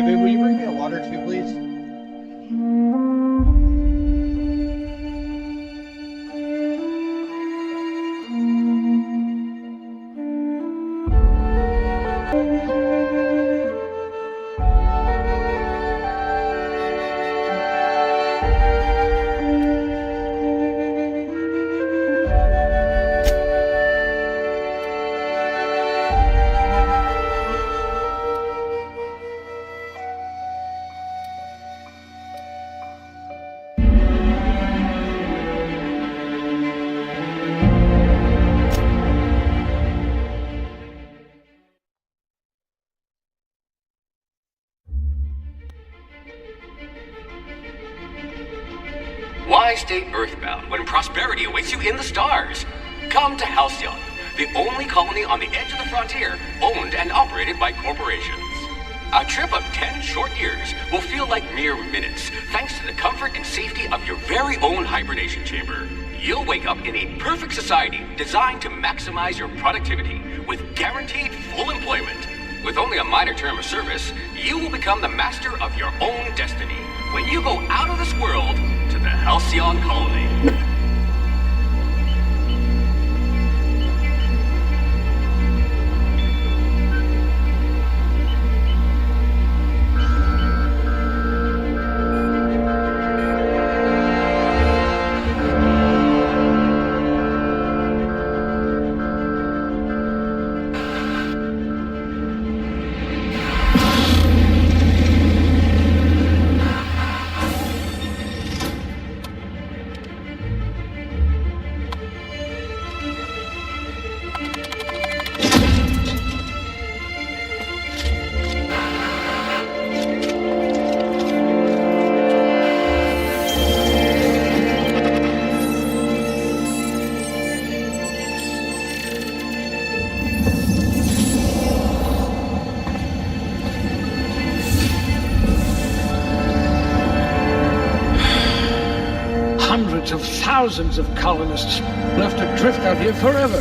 Hey, babe, will you bring me a water too, please? Why stay earthbound when prosperity awaits you in the stars? Come to Halcyon, the only colony on the edge of the frontier, owned and operated by corporations. A trip of 10 short years will feel like mere minutes, thanks to the comfort and safety of your very own hibernation chamber. You'll wake up in a perfect society designed to maximize your productivity with guaranteed full employment. With only a minor term of service, you will become the master of your own destiny when you go out of this world to the Halcyon Colony. Hundreds of thousands of colonists left adrift out here forever,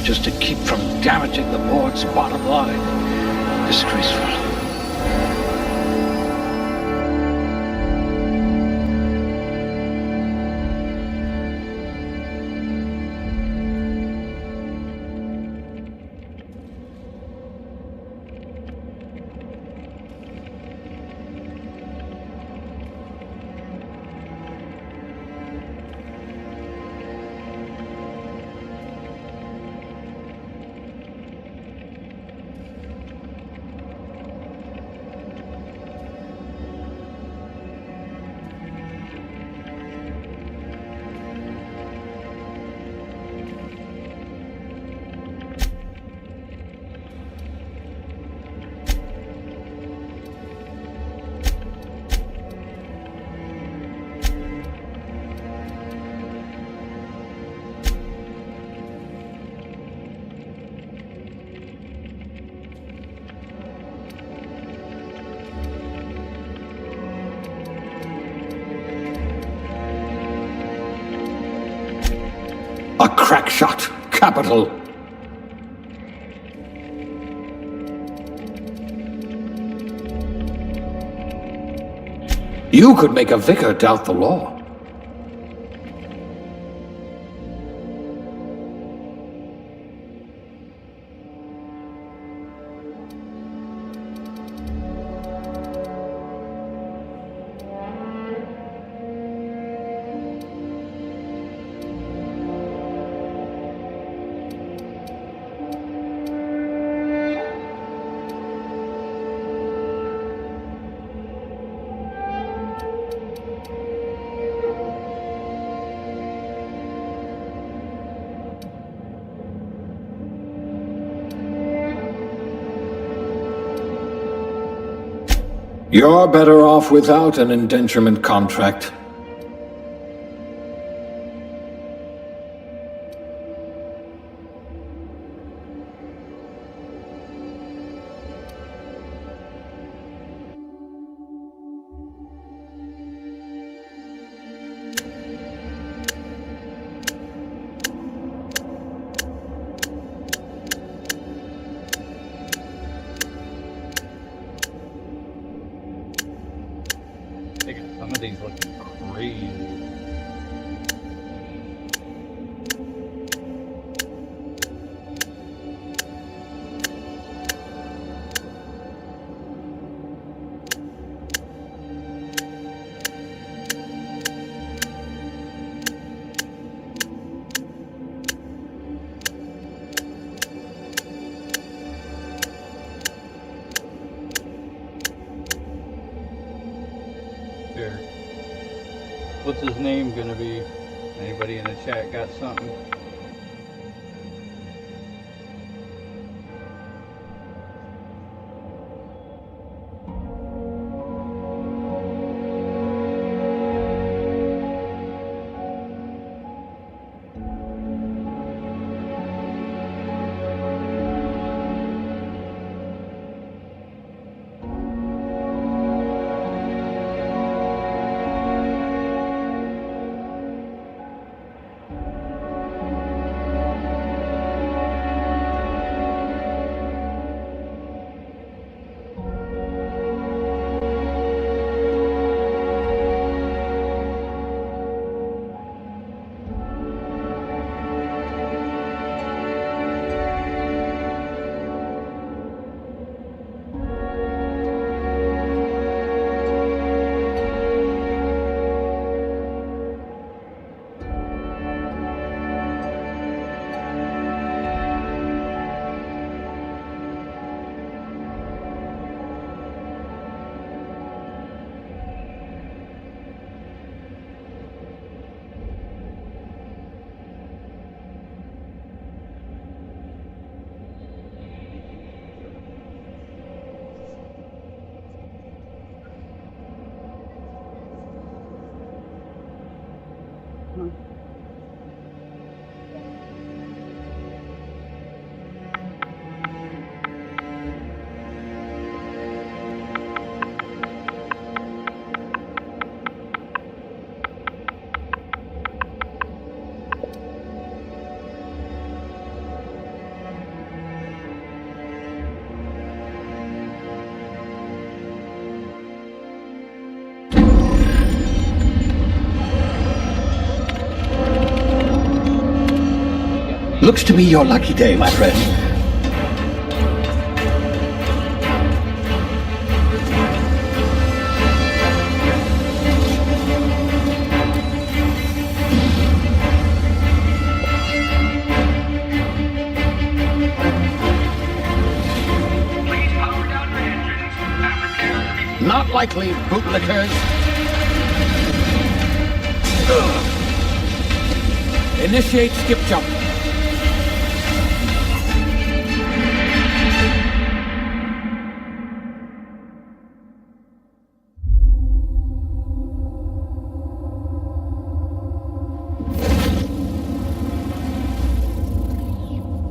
just to keep from damaging the board's bottom line. Disgraceful. A crack shot. Capital. You could make a vicar doubt the law. You're better off without an indenturement contract. these looking crazy. Here. What's his name gonna be? Anybody in the chat got something? Looks to be your lucky day, my friend. Please power down your engines and prepare to be... Not likely, bootlickers. Initiate skip jump.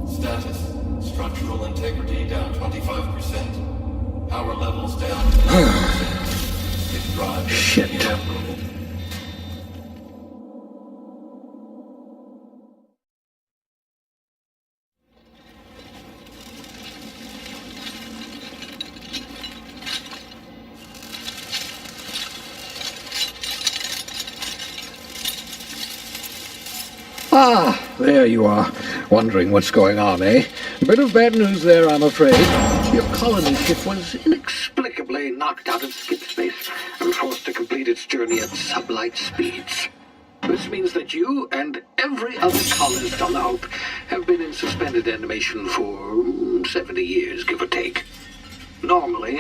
Status. Structural integrity down 25%. Power levels down 10%. Its drive Shit. inoperable. Ah, there you are. Wondering what's going on, eh? Bit of bad news there, I'm afraid. Your colony ship was inexplicably knocked out of skip space and forced to complete its journey at sublight speeds. This means that you and every other colonist on the Hope have been in suspended animation for 70 years, give or take. Normally,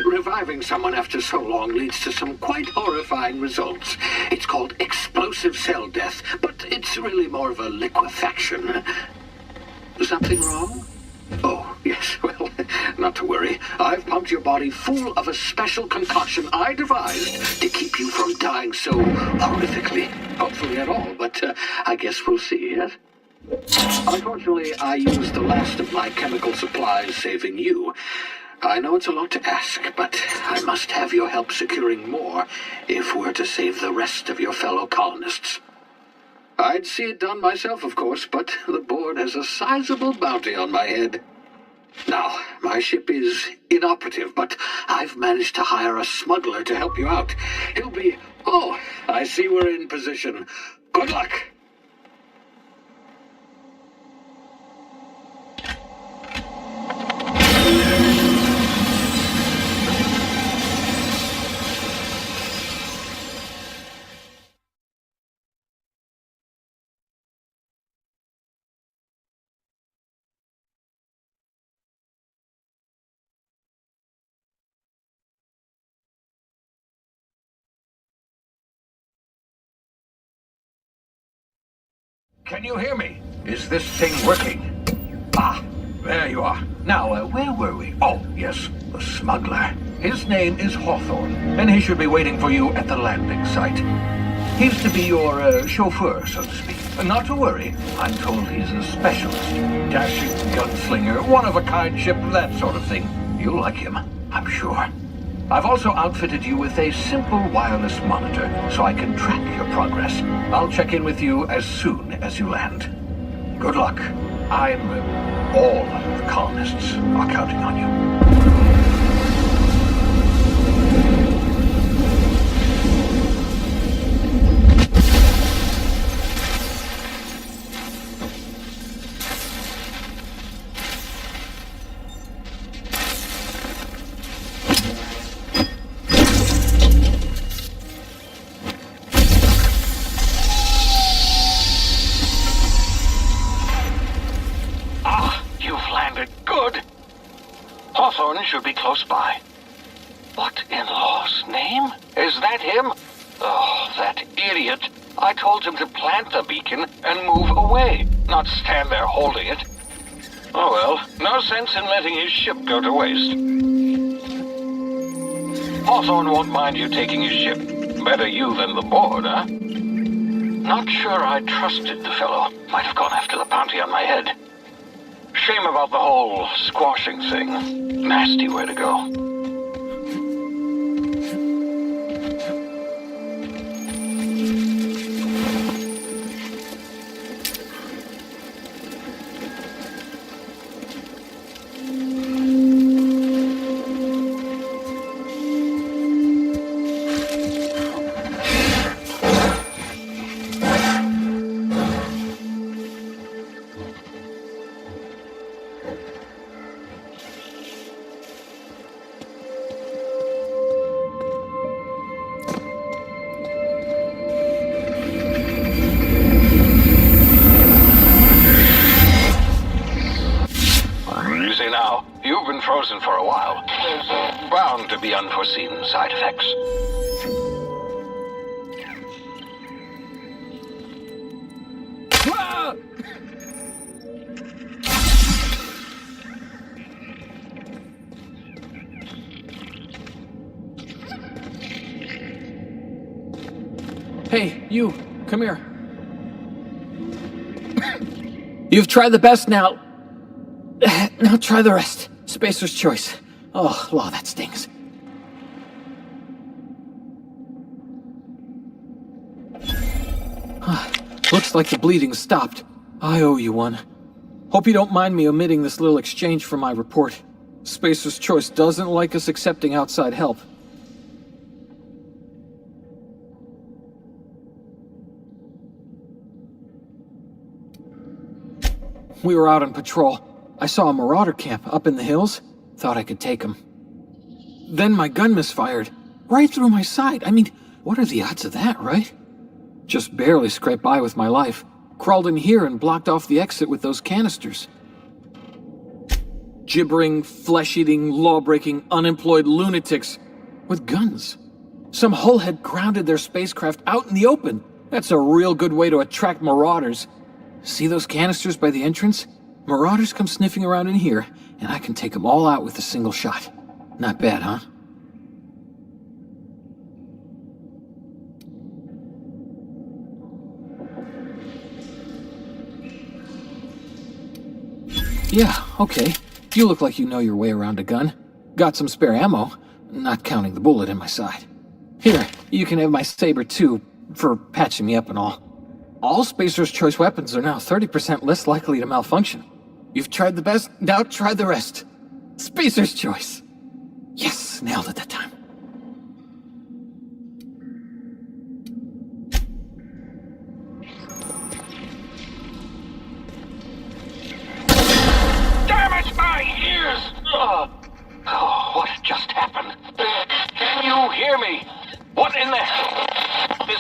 reviving someone after so long leads to some quite horrifying results. It's called explosive cell death, but it's really more of a liquefaction. Something wrong? Oh, yes, well, not to worry. I've pumped your body full of a special concoction I devised to keep you from dying so horrifically. Hopefully at all, but I guess we'll see, yes? Unfortunately, I used the last of my chemical supplies saving you. I know it's a lot to ask, but I must have your help securing more if we're to save the rest of your fellow colonists. I'd see it done myself, of course, but the board has a sizable bounty on my head. Now, my ship is inoperative, but I've managed to hire a smuggler to help you out. He'll be... Oh, I see we're in position. Good luck! Can you hear me? Is this thing working? Ah, there you are. Now, where were we? Oh, yes, the smuggler. His name is Hawthorne, and he should be waiting for you at the landing site. He's to be your chauffeur, so to speak. Not to worry, I'm told he's a specialist. Dashing gunslinger, one-of-a-kind ship, that sort of thing. You'll like him, I'm sure. I've also outfitted you with a simple wireless monitor, so I can track your progress. I'll check in with you as soon as you land. Good luck. All the colonists are counting on you. Hawthorne should be close by. What in law's name? Is that him? Oh, that idiot. I told him to plant the beacon and move away, not stand there holding it. Oh well, no sense in letting his ship go to waste. Hawthorne won't mind you taking his ship. Better you than the board, huh? Not sure I trusted the fellow. Might have gone after the bounty on my head. Shame about the whole squashing thing. Nasty way to go. You've been frozen for a while. There's bound to be unforeseen side effects. Hey, you, come here. You've tried the best now. Now try the rest. Spacer's choice. Oh, law, that stings. Looks like the bleeding stopped. I owe you one. Hope you don't mind me omitting this little exchange from my report. Spacer's choice doesn't like us accepting outside help. We were out on patrol. I saw a marauder camp up in the hills. Thought I could take him. Then my gun misfired. Right through my side. I mean, what are the odds of that, right? Just barely scraped by with my life. Crawled in here and blocked off the exit with those canisters. Gibbering, flesh-eating, law-breaking, unemployed lunatics. With guns. Some hullhead grounded their spacecraft out in the open. That's a real good way to attract marauders. See those canisters by the entrance? Marauders come sniffing around in here, and I can take them all out with a single shot. Not bad, huh? Yeah, okay. You look like you know your way around a gun. Got some spare ammo, not counting the bullet in my side. Here, you can have my saber too, for patching me up and all. All Spacer's Choice weapons are now 30% less likely to malfunction. You've tried the best, now try the rest. Spacer's choice. Yes, nailed it that time. Damn it, my ears! Oh, what just happened? Can you hear me? What in the hell? This...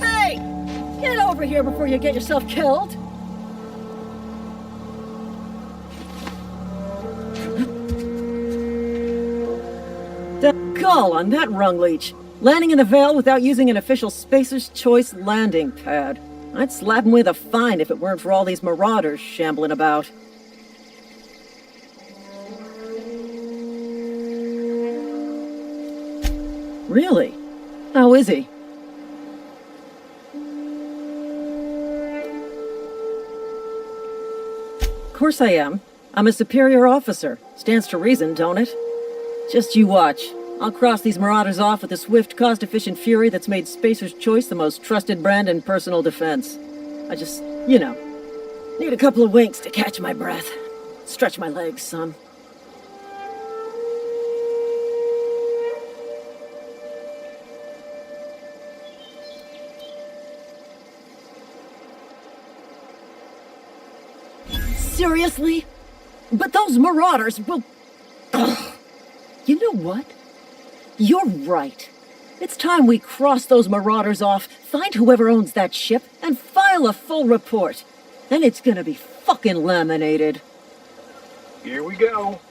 Hey! Get over here before you get yourself killed! The gall on that rung leech. Landing in the Vale without using an official Spacer's Choice landing pad. I'd slap him with a fine if it weren't for all these marauders shambling about. Really? How is he? Of course I am. I'm a superior officer. Stands to reason, don't it? Just you watch. I'll cross these marauders off with a swift, cost-efficient fury that's made Spacer's Choice the most trusted brand in personal defense. I just, need a couple of winks to catch my breath. Stretch my legs, son. Seriously? But those marauders will... Ugh. You know what? You're right. It's time we cross those marauders off, find whoever owns that ship, and file a full report. Then it's gonna be fucking laminated. Here we go.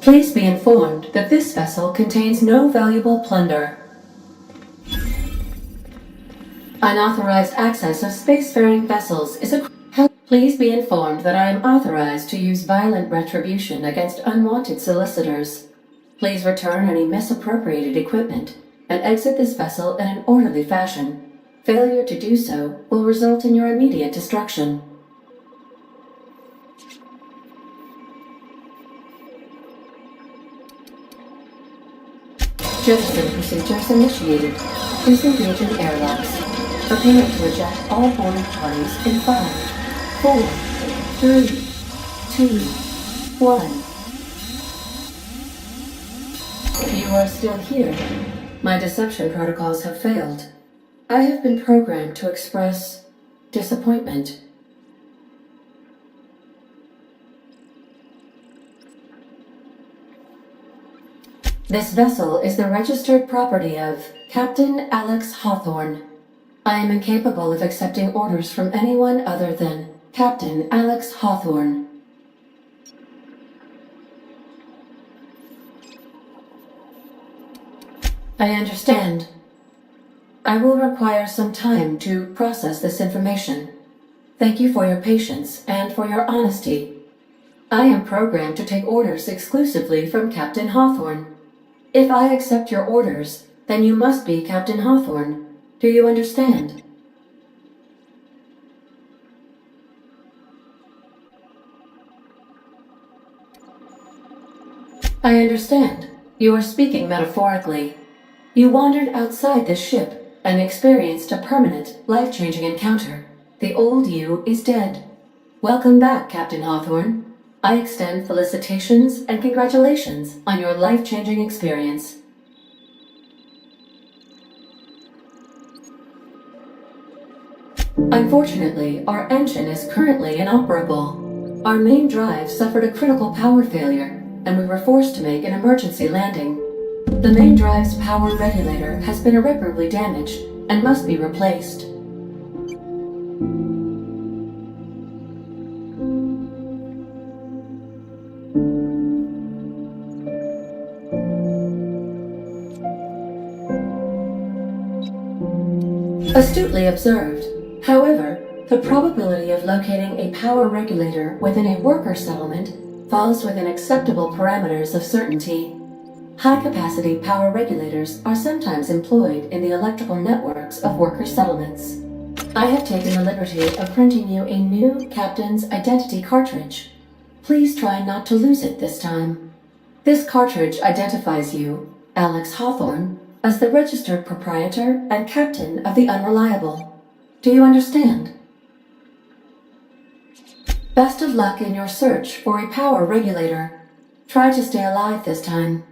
Please be informed that this vessel contains no valuable plunder. Unauthorized access of spacefaring vessels is a... Please be informed that I am authorized to use violent retribution against unwanted solicitors. Please return any misappropriated equipment and exit this vessel in an orderly fashion. Failure to do so will result in your immediate destruction. Jettison procedures initiated. Please engage in airlocks. Prepare to eject all boarding parties in 5, 4, 3, 2, 1. You are still here. My deception protocols have failed. I have been programmed to express disappointment. This vessel is the registered property of Captain Alex Hawthorne. I am incapable of accepting orders from anyone other than Captain Alex Hawthorne. I understand. I will require some time to process this information. Thank you for your patience and for your honesty. I am programmed to take orders exclusively from Captain Hawthorne. If I accept your orders, then you must be Captain Hawthorne. Do you understand? I understand. You are speaking metaphorically. You wandered outside this ship and experienced a permanent, life-changing encounter. The old you is dead. Welcome back, Captain Hawthorne. I extend felicitations and congratulations on your life-changing experience. Unfortunately, our engine is currently inoperable. Our main drive suffered a critical power failure, and we were forced to make an emergency landing. The main drive's power regulator has been irreparably damaged and must be replaced. Astutely observed. However, the probability of locating a power regulator within a worker settlement falls within acceptable parameters of certainty. High-capacity power regulators are sometimes employed in the electrical networks of worker settlements. I have taken the liberty of printing you a new Captain's Identity cartridge. Please try not to lose it this time. This cartridge identifies you, Alex Hawthorne, as the registered proprietor and captain of the Unreliable. Do you understand? Best of luck in your search for a power regulator. Try to stay alive this time.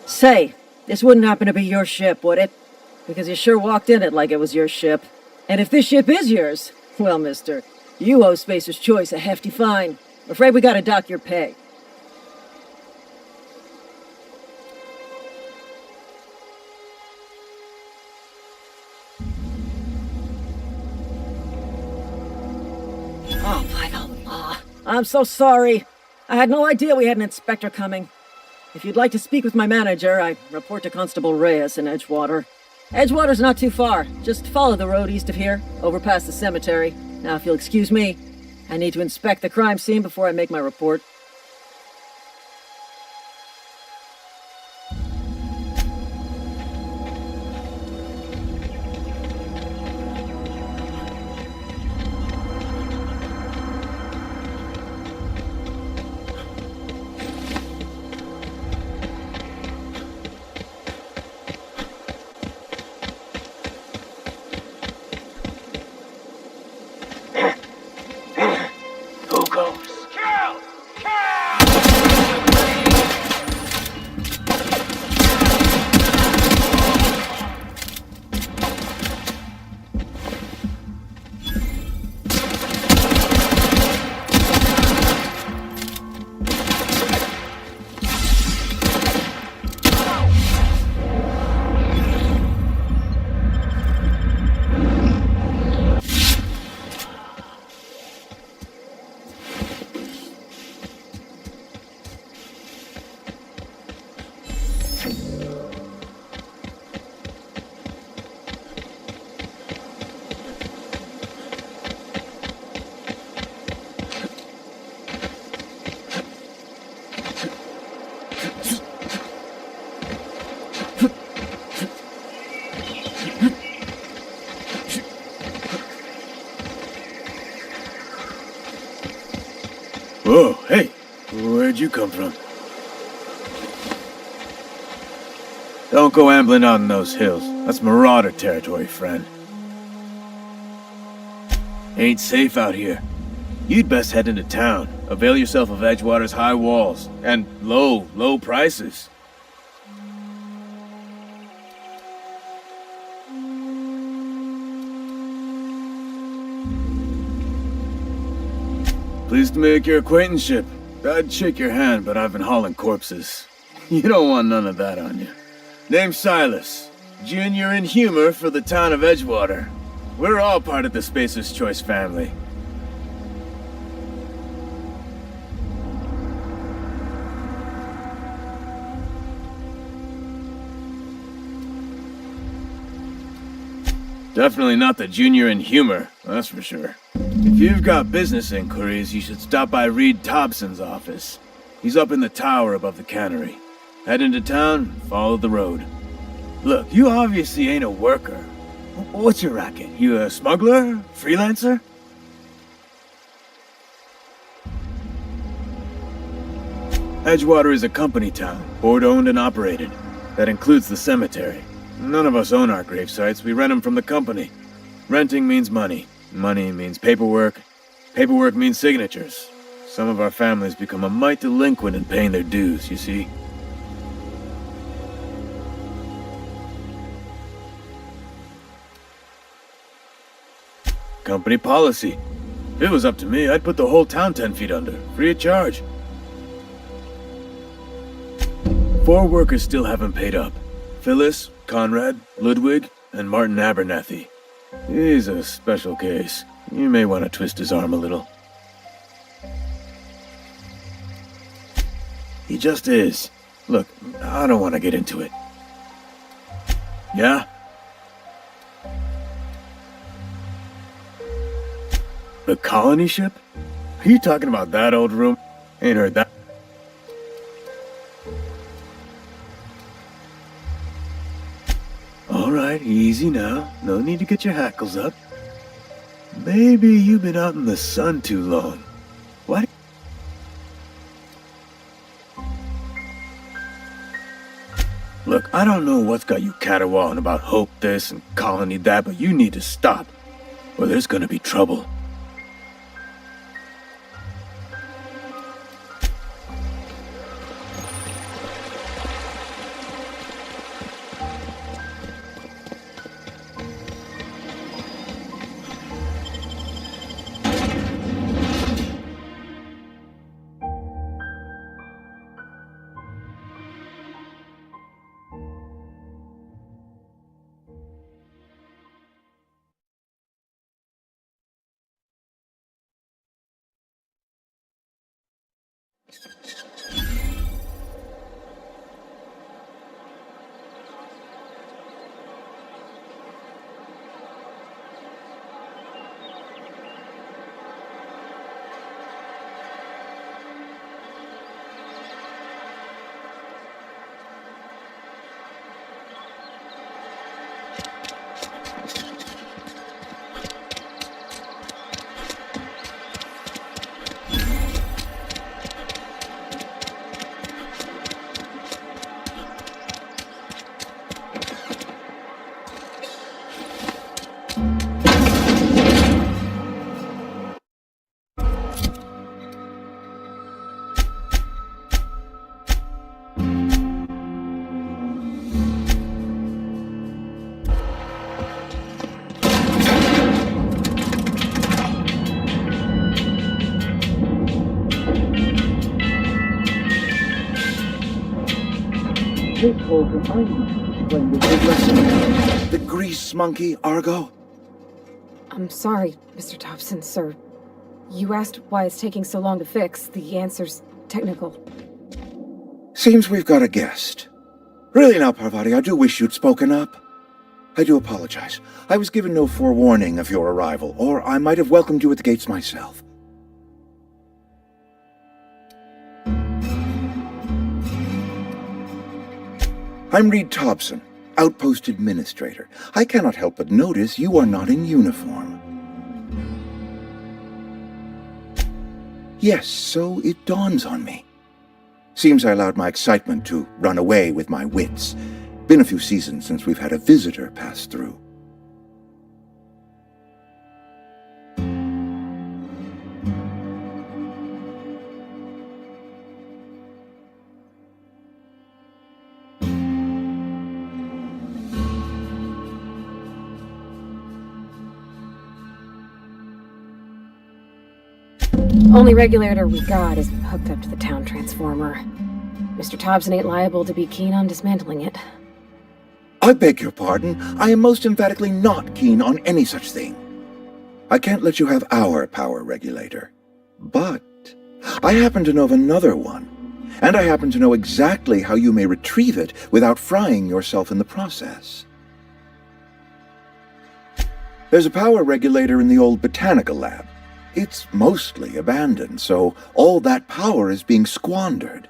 Say, this wouldn't happen to be your ship, would it? Because you sure walked in it like it was your ship. And if this ship is yours, well, mister, you owe Spacer's Choice a hefty fine. Afraid we gotta dock your pay. Oh, by the law. I'm so sorry. I had no idea we had an inspector coming. If you'd like to speak with my manager, I report to Constable Reyes in Edgewater. Edgewater's not too far. Just follow the road east of here, over past the cemetery. Now, if you'll excuse me, I need to inspect the crime scene before I make my report. Who goes? Whoa, hey, where'd you come from? Don't go ambling out in those hills. That's marauder territory, friend. Ain't safe out here. You'd best head into town. Avail yourself of Edgewater's high walls and low prices. Pleased to make your acquaintanceship. I'd shake your hand, but I've been hauling corpses. You don't want none of that on you. Name's Silas. Junior in humor for the town of Edgewater. We're all part of the Spacer's Choice family. Definitely not the junior in humor, that's for sure. If you've got business inquiries, you should stop by Reed Thompson's office. He's up in the tower above the cannery. Head into town, follow the road. Look, you obviously ain't a worker. What's your racket? You a smuggler? Freelancer? Edgewater is a company town, board-owned and operated. That includes the cemetery. None of us own our grave sites, we rent them from the company. Renting means money. Money means paperwork. Paperwork means signatures. Some of our families become a mite delinquent in paying their dues, you see. Company policy. If it was up to me, I'd put the whole town 10 feet under, free of charge. 4 workers still haven't paid up. Phyllis, Conrad, Ludwig, and Martin Abernathy. He's a special case. You may want to twist his arm a little. He just is. Look, I don't want to get into it. Yeah? The colony ship? Are you talking about that old room? Ain't heard that. Alright, easy now. No need to get your hackles up. Maybe you've been out in the sun too long. What? Look, I don't know what's got you caterwauling about hope this and colony that, but you need to stop, or there's gonna be trouble. Miss Holcomb, I need to explain this big lesson. The grease monkey, Argo? I'm sorry, Mr. Thompson, sir. You asked why it's taking so long to fix. The answer's technical. Seems we've got a guest. Really now, Parvati, I do wish you'd spoken up. I do apologize. I was given no forewarning of your arrival, or I might have welcomed you at the gates myself. I'm Reed Thompson, Outpost Administrator. I cannot help but notice you are not in uniform. Yes, so it dawns on me. Seems I allowed my excitement to run away with my wits. Been a few seasons since we've had a visitor pass through. Only regulator we got is hooked up to the town transformer. Mr. Thompson ain't liable to be keen on dismantling it. I beg your pardon. I am most emphatically not keen on any such thing. I can't let you have our power regulator. But I happen to know of another one, and I happen to know exactly how you may retrieve it without frying yourself in the process. There's a power regulator in the old botanical lab. It's mostly abandoned, so all that power is being squandered.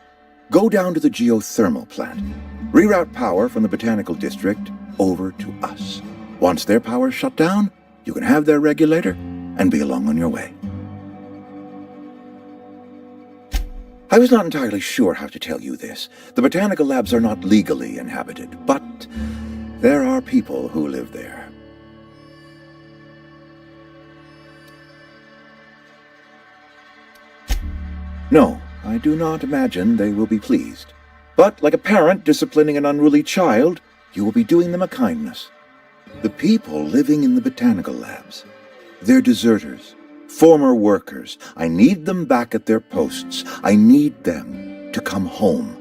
Go down to the geothermal plant. Reroute power from the botanical district over to us. Once their power's shut down, you can have their regulator and be along on your way. I was not entirely sure how to tell you this. The botanical labs are not legally inhabited, but there are people who live there. No, I do not imagine they will be pleased. But like a parent disciplining an unruly child, you will be doing them a kindness. The people living in the botanical labs, they're deserters, former workers. I need them back at their posts. I need them to come home.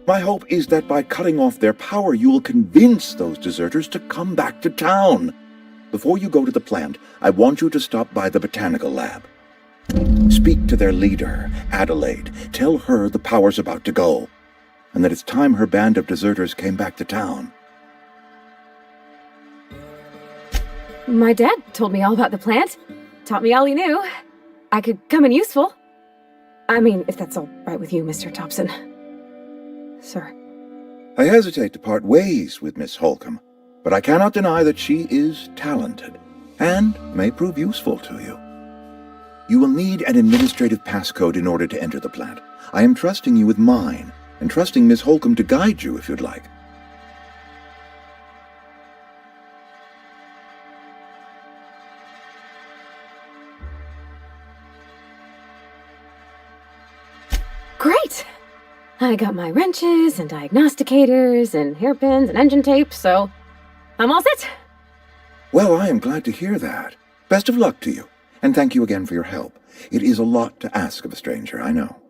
My hope is that by cutting off their power, you will convince those deserters to come back to town. Before you go to the plant, I want you to stop by the botanical lab. Speak to their leader, Adelaide. Tell her the power's about to go, and that it's time her band of deserters came back to town. My dad told me all about the plant. Taught me all he knew. I could come in useful. I mean, if that's all right with you, Mr. Thompson. Sir. I hesitate to part ways with Miss Holcomb, but I cannot deny that she is talented, and may prove useful to you. You will need an administrative passcode in order to enter the plant. I am trusting you with mine, and trusting Miss Holcomb to guide you if you'd like. Great! I got my wrenches and diagnosticators and hairpins and engine tape, so I'm all set. Well, I am glad to hear that. Best of luck to you, and thank you again for your help. It is a lot to ask of a stranger, I know.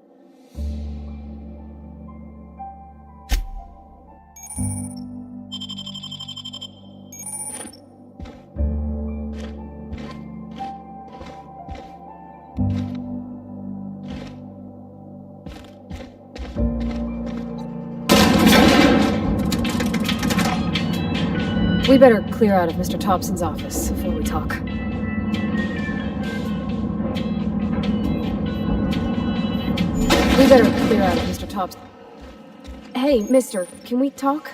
We better clear out of Mr. Thompson's office before we talk. We better clear out of Mr. Thompson. Hey, mister, can we talk?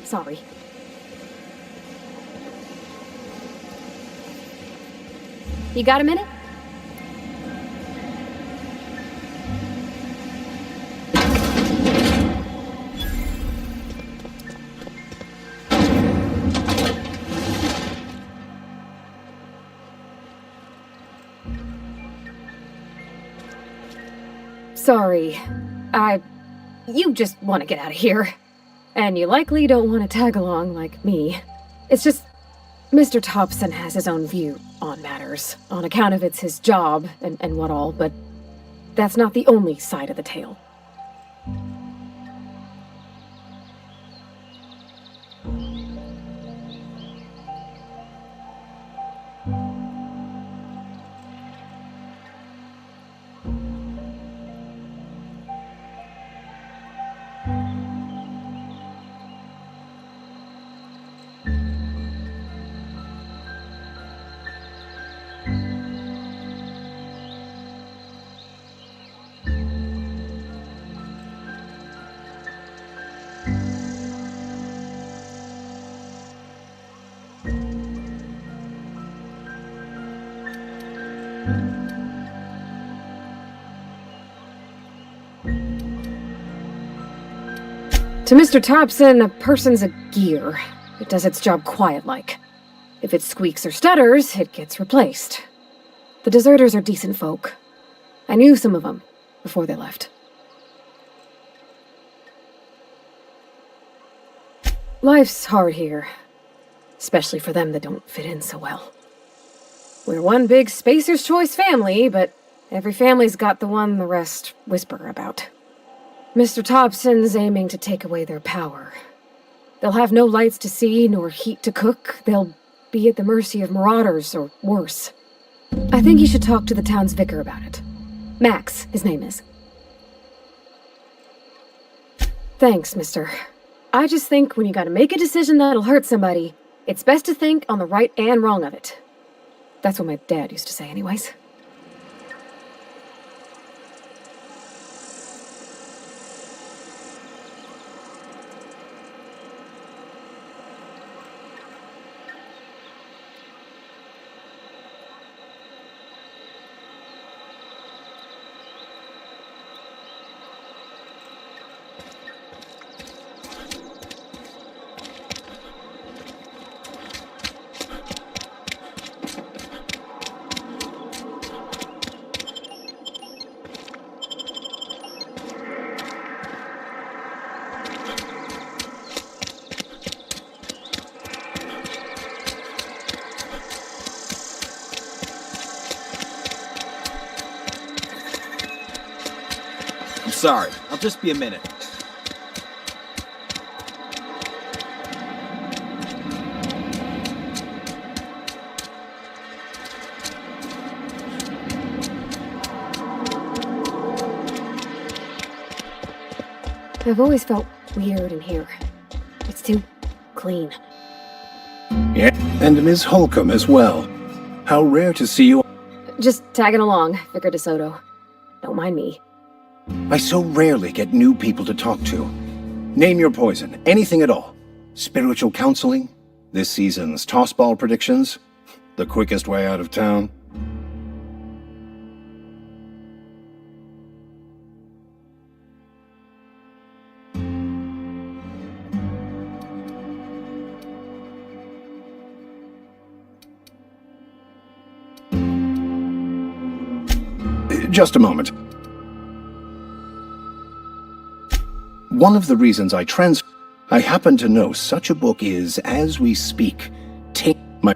Sorry. You got a minute? Sorry. You just want to get out of here. And you likely don't want to tag along like me. It's just, Mr. Thompson has his own view on matters, on account of it's his job and what all, but that's not the only side of the tale. To Mr. Thompson, a person's a gear. It does its job quiet-like. If it squeaks or stutters, it gets replaced. The deserters are decent folk. I knew some of them before they left. Life's hard here, especially for them that don't fit in so well. We're one big Spacer's Choice family, but every family's got the one the rest whisper about. Mr. Thompson's aiming to take away their power. They'll have no lights to see, nor heat to cook. They'll be at the mercy of marauders, or worse. I think you should talk to the town's vicar about it. Max, his name is. Thanks, mister. I just think when you gotta make a decision that'll hurt somebody, it's best to think on the right and wrong of it. That's what my dad used to say anyways. Sorry, I'll just be a minute. I've always felt weird in here. It's too clean. Yeah, and Ms. Holcomb as well. How rare to see you. Just tagging along, Vicar DeSoto. Don't mind me. I so rarely get new people to talk to. Name your poison, anything at all. Spiritual counseling? This season's tossball predictions? The quickest way out of town? Just a moment. One of the reasons I happen to know such a book is, as we speak, take my...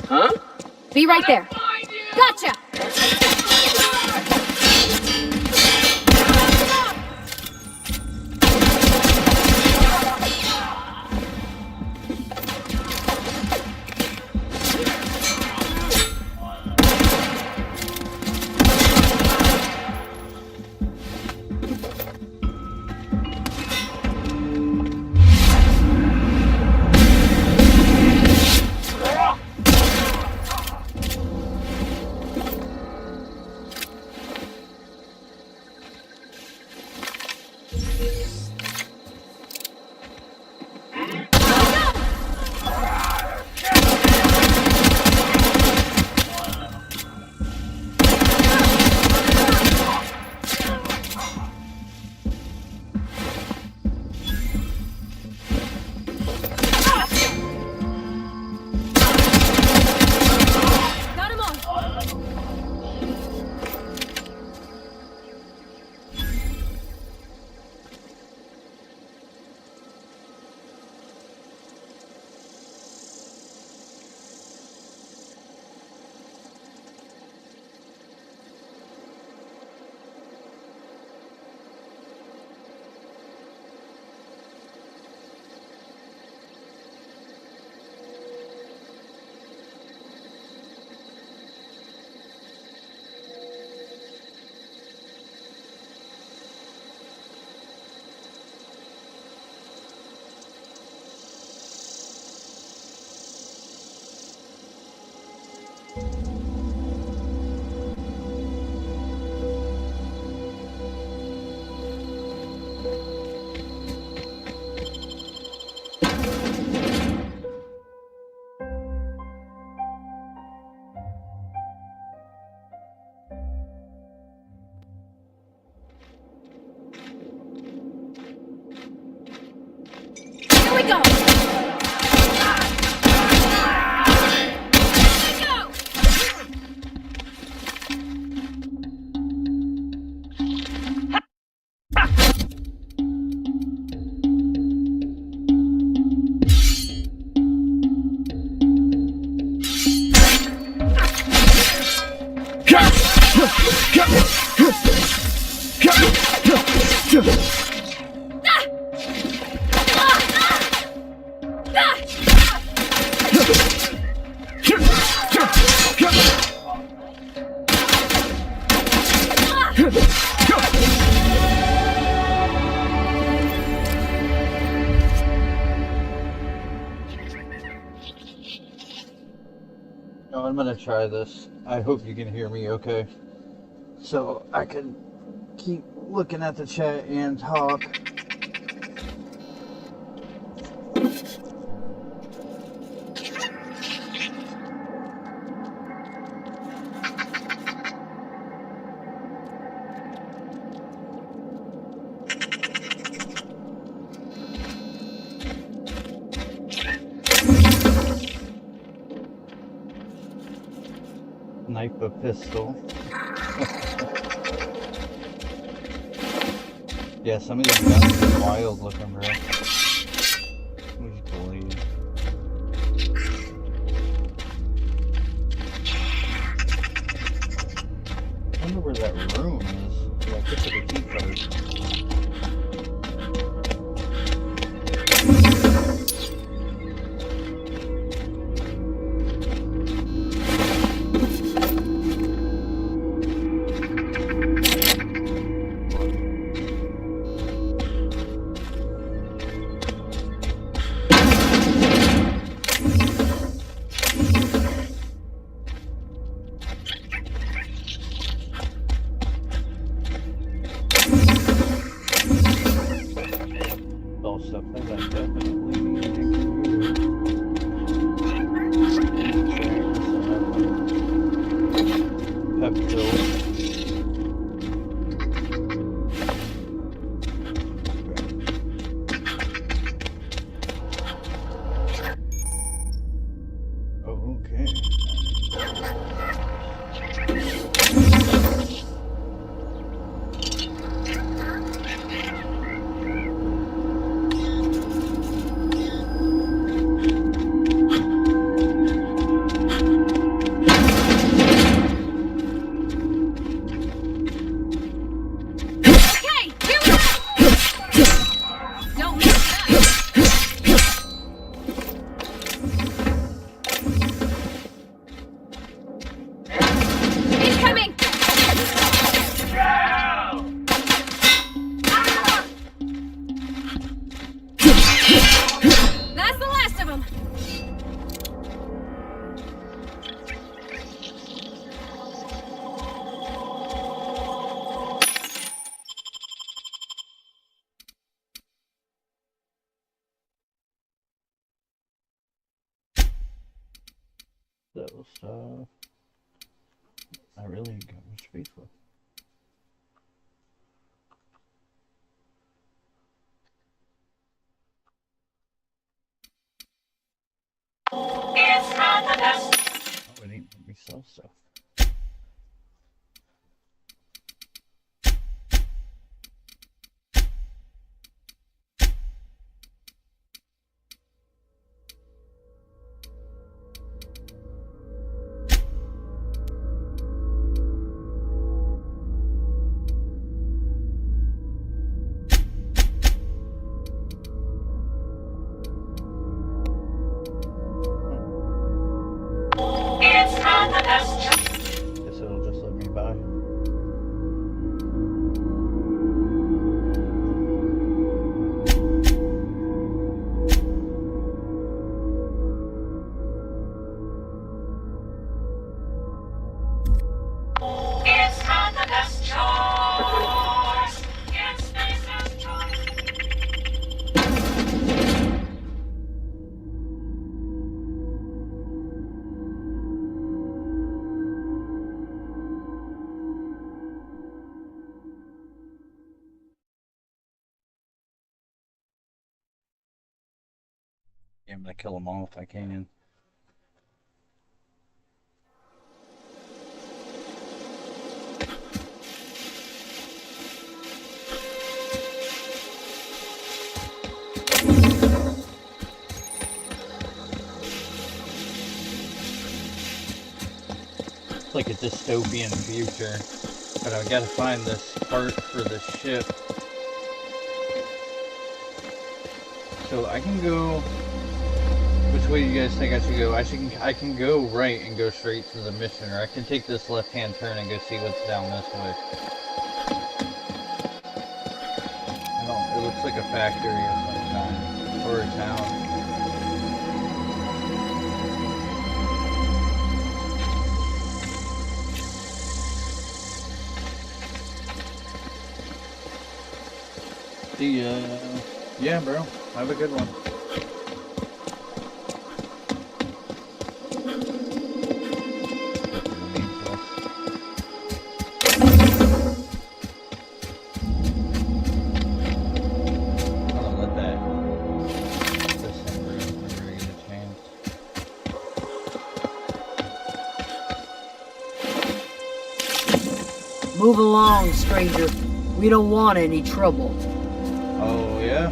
Huh? Be right there. Gotcha! Here we go! No, I'm gonna try this. I hope you can hear me okay. So I can keep looking at the chat and talk. Sniper pistol. Yeah, some of these guns are wild looking, bro. Would you believe? I wonder where that room is. Yeah, I guess it's a key card. Stuff like that definitely need a computer. Pep pills. Oh, okay. other stuff. I really got much space left. It's not the best. Oh, it ain't let me sell stuff. It's not the best. Guess it'll just let me buy. It's not the best choice. It's Spacer's choice. Yeah, I'm gonna kill them all if I can. It's like a dystopian future, but I've got to find this part for the ship. So I can go. Which way do you guys think I should go? I can go right and go straight to the mission, or I can take this left-hand turn and go see what's down this way. I don't. It looks like a factory or some kind, or a town. See ya. Yeah, bro. Have a good one. Move along, stranger. We don't want any trouble. Oh, yeah?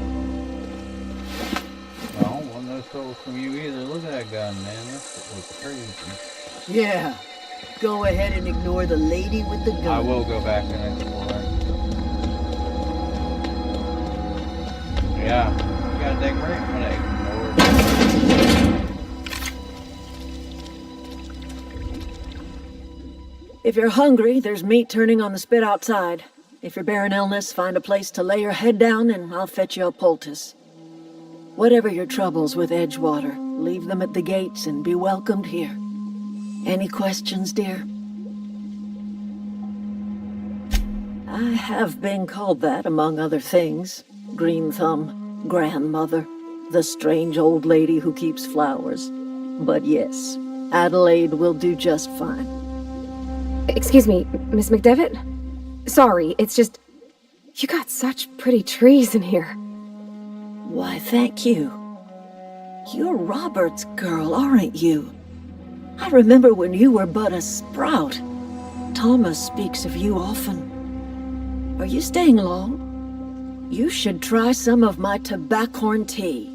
Well, wasn't no trouble from you either. Look at that gun, man. That looks crazy. Yeah. Go ahead and ignore the lady with the gun. I will go back and explore. Yeah. You got a dang right. I'm gonna ignore. If you're hungry, there's meat turning on the spit outside. If you're bearing illness, find a place to lay your head down and I'll fetch you a poultice. Whatever your troubles with Edgewater, leave them at the gates and be welcomed here. Any questions, dear? I have been called that, among other things. Green Thumb, grandmother, the strange old lady who keeps flowers. But yes, Adelaide will do just fine. Excuse me, Miss McDevitt? Sorry, it's just... You got such pretty trees in here. Why, thank you. You're Robert's girl, aren't you? I remember when you were but a sprout. Thomas speaks of you often. Are you staying long? You should try some of my tobaccorn tea.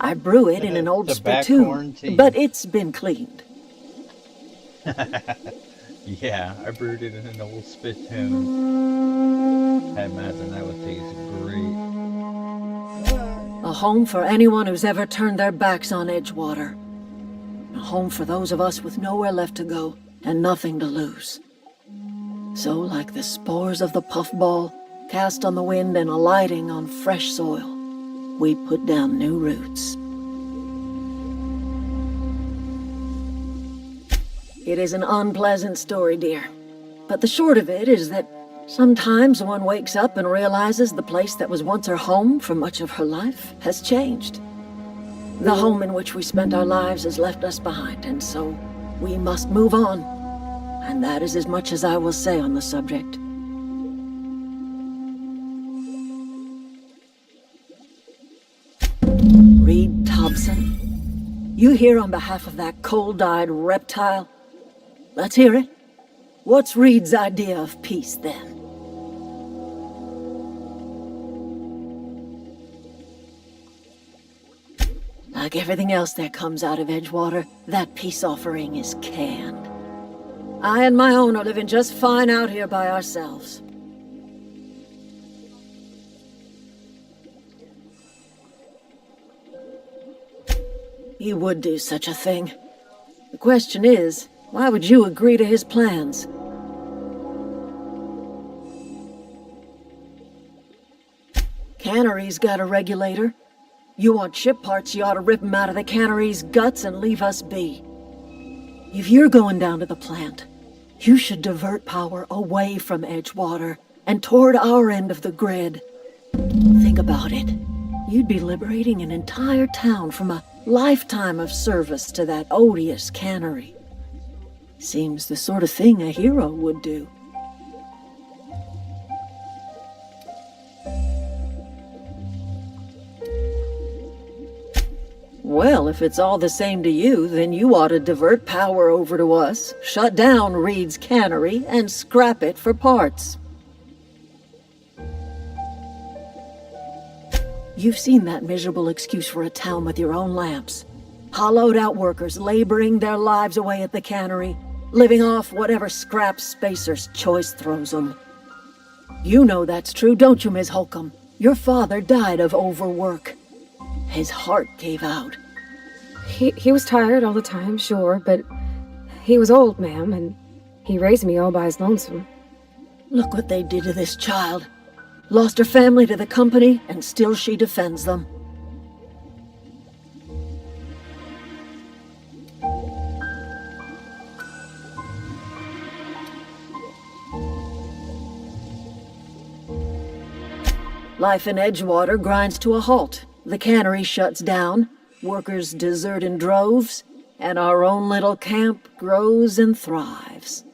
I brew it in an old spittoon, but it's been cleaned. Yeah, I brewed it in an old spittoon. I imagine that would taste great. A home for anyone who's ever turned their backs on Edgewater. A home for those of us with nowhere left to go and nothing to lose. So, like the spores of the puffball, cast on the wind and alighting on fresh soil, we put down new roots. It is an unpleasant story, dear. But the short of it is that sometimes one wakes up and realizes the place that was once her home for much of her life has changed. The home in which we spent our lives has left us behind, and so We must move on. And that is as much as I will say on the subject. Reed Thompson? You here on behalf of that cold-eyed reptile? Let's hear it. What's Reed's idea of peace, then? Like everything else that comes out of Edgewater, that peace offering is canned. I and my own are living just fine out here by ourselves. He would do such a thing. The question is, why would you agree to his plans? Cannery's got a regulator. You want ship parts, you ought to rip 'em out of the cannery's guts and leave us be. If you're going down to the plant, you should divert power away from Edgewater and toward our end of the grid. Think about it. You'd be liberating an entire town from a lifetime of service to that odious cannery. Seems the sort of thing a hero would do. Well, if it's all the same to you, then you ought to divert power over to us, shut down Reed's cannery, and scrap it for parts. You've seen that miserable excuse for a town with your own lamps. Hollowed-out workers laboring their lives away at the cannery, living off whatever scrap Spacer's choice throws them. You know that's true, don't you, Ms. Holcomb? Your father died of overwork. His heart gave out. He was tired all the time, sure, but he was old, ma'am, and he raised me all by his lonesome. Look what they did to this child. Lost her family to the company, and still she defends them. Life in Edgewater grinds to a halt. The cannery shuts down, workers desert in droves, and our own little camp grows and thrives.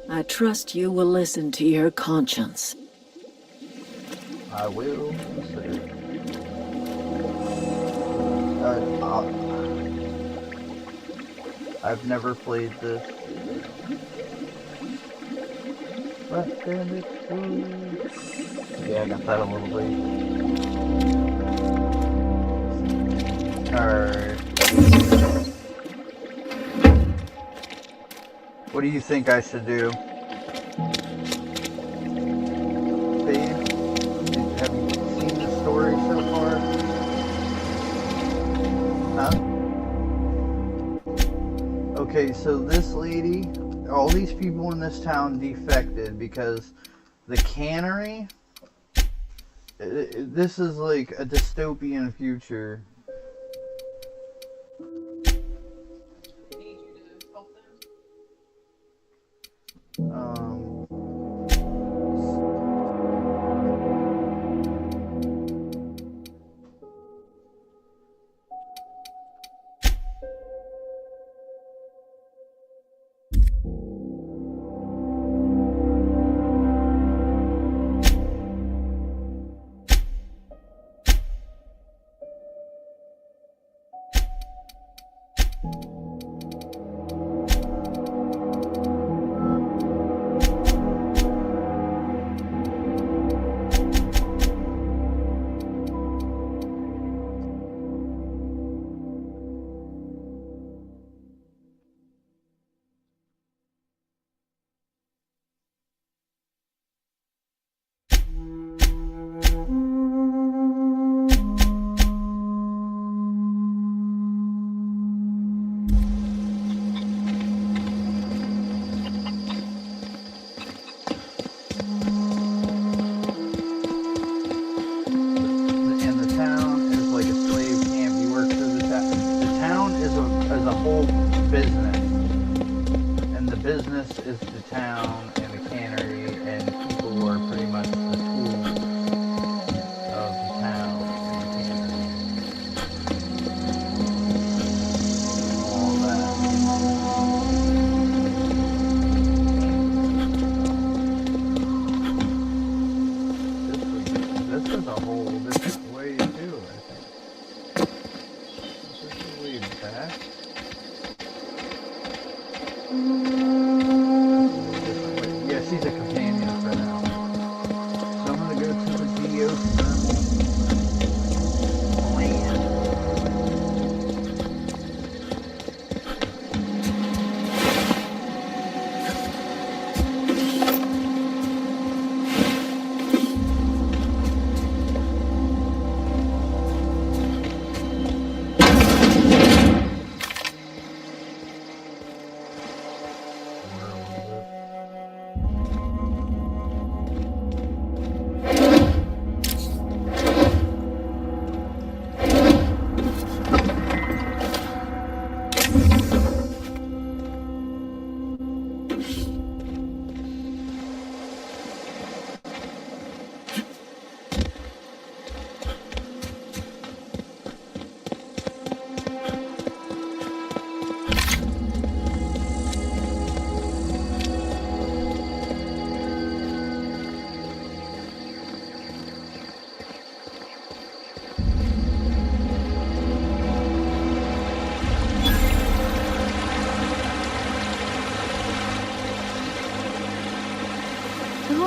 I trust you will listen to your conscience. I will consider it. I've never played this. But then it's true. Yeah, I got that a little late. Alright. What do you think I should do? Babe, have you seen the story so far? Huh? Okay, so this lady, all these people in this town defected because the cannery, this is like a dystopian future.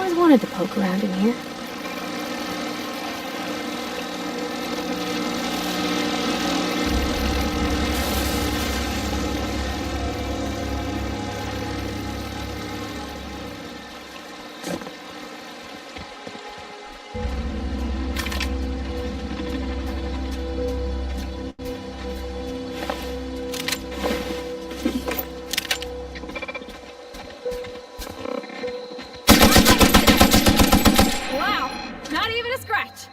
always wanted to poke around in here. Wow, not even a scratch.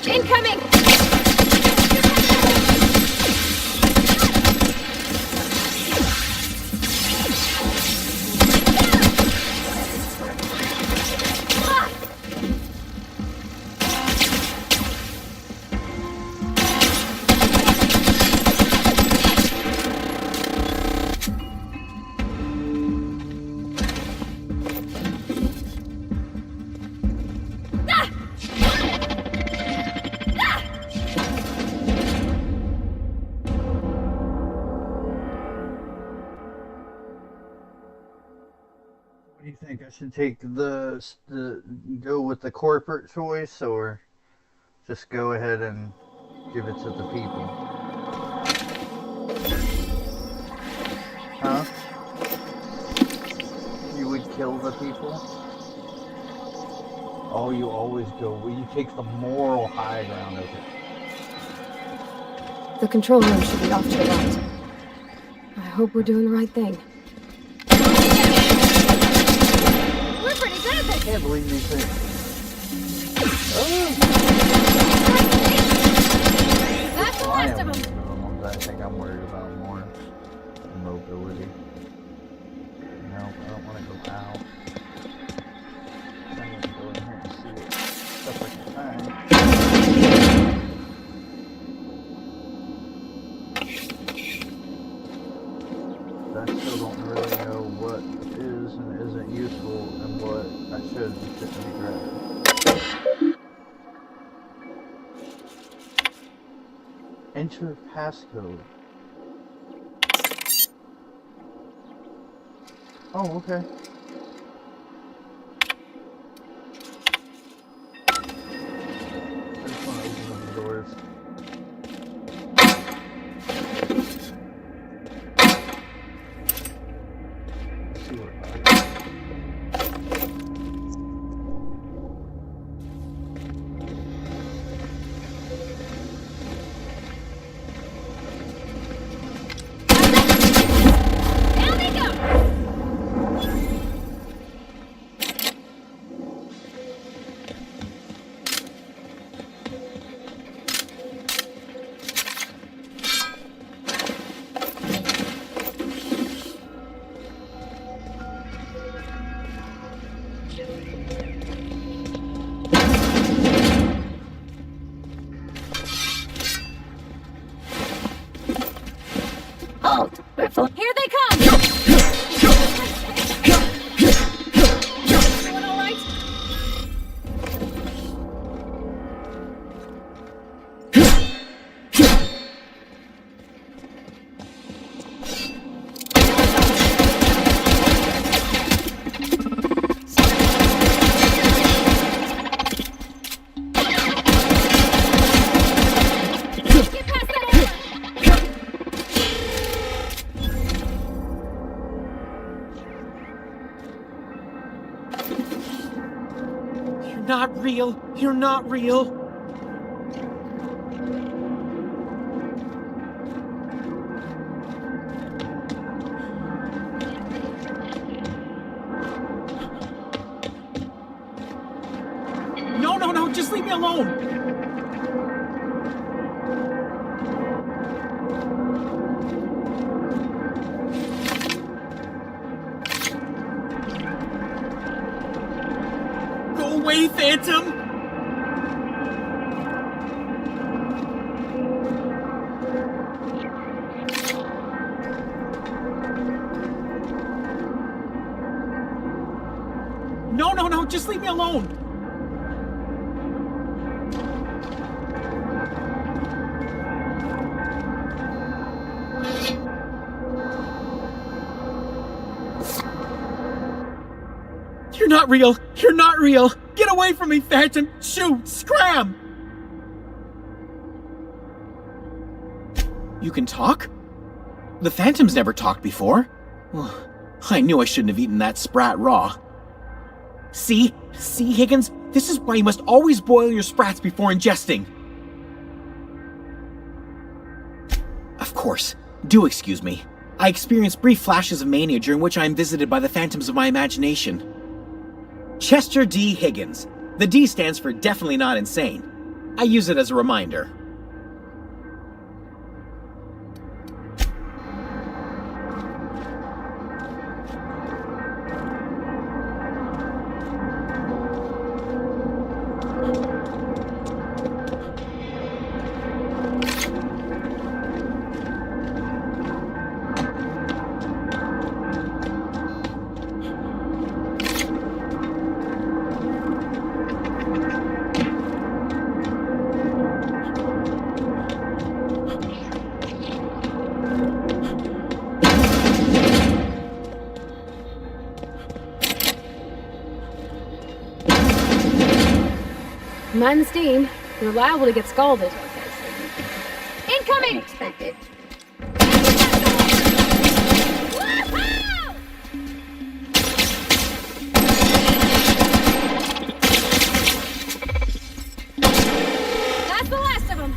Incoming! What do you think? I should take the go with the corporate choice, or just go ahead and give it to the people? Huh? You would kill the people? Oh, you always go. Well, you take the moral high ground of it. The control room should be off to the right. I hope we're doing the right thing. We're pretty good at I this! can't believe these things. That's the last of them! I think I'm worried about more mobility. No, I don't want to go out. I'm going to go in here and see what stuff I can find. I still don't really know what is and isn't useful and what I should and shouldn't be grabbing. Enter passcode. Oh, okay. I just want to open up the doors. Let's see what it is. Down they go! Here they come! Everyone all right? Get past that order! You're not real. You're not real. No, no, no, just leave me alone. away, Phantom! No, just leave me alone! You're not real! You're not real! Get away from me, Phantom! Shoot! Scram! You can talk? The Phantom's never talked before. Well, I knew I shouldn't have eaten that sprat raw. See, Higgins? This is why you must always boil your sprats before ingesting. Of course. Do excuse me. I experience brief flashes of mania during which I am visited by the phantoms of my imagination. Chester D. Higgins. The D stands for definitely not insane. I use it as a reminder. Mind the steam. You're liable to get scalded. Incoming! Expected. That's the last of them.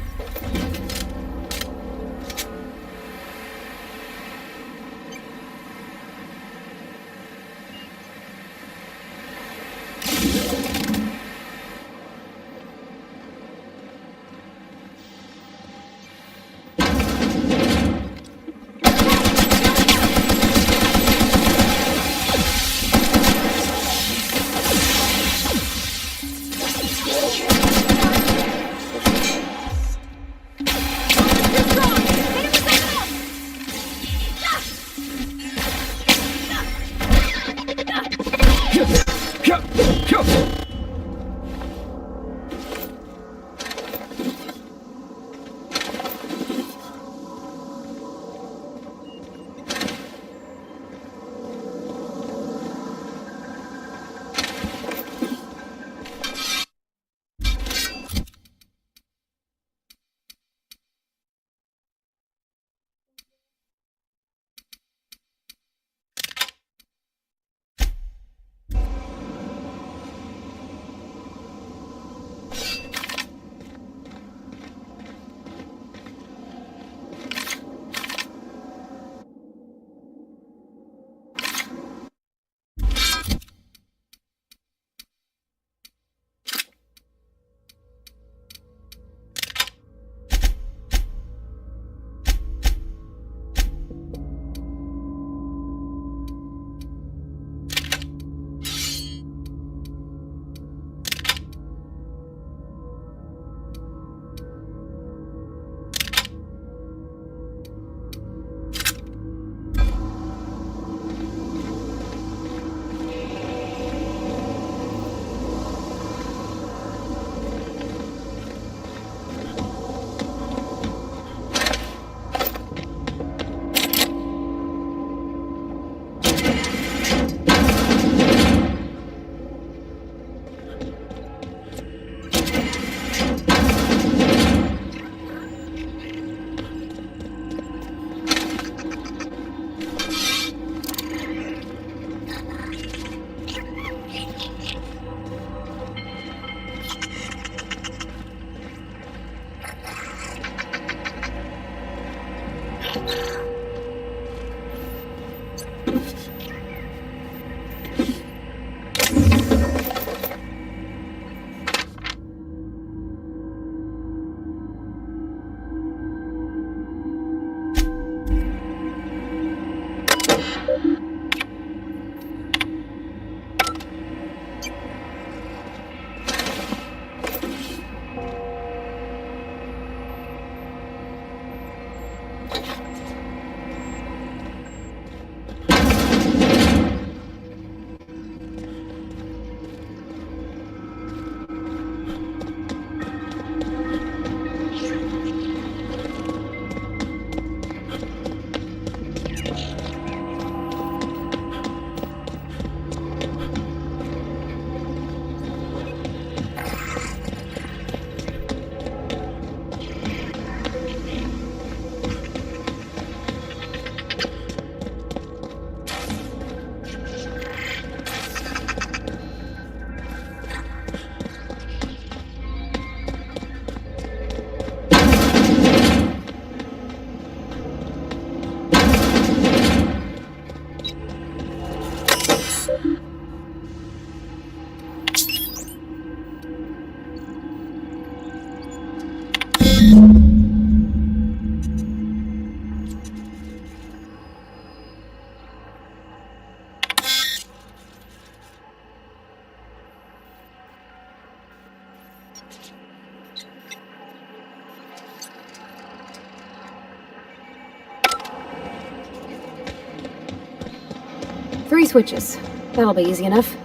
3 switches. That'll be easy enough.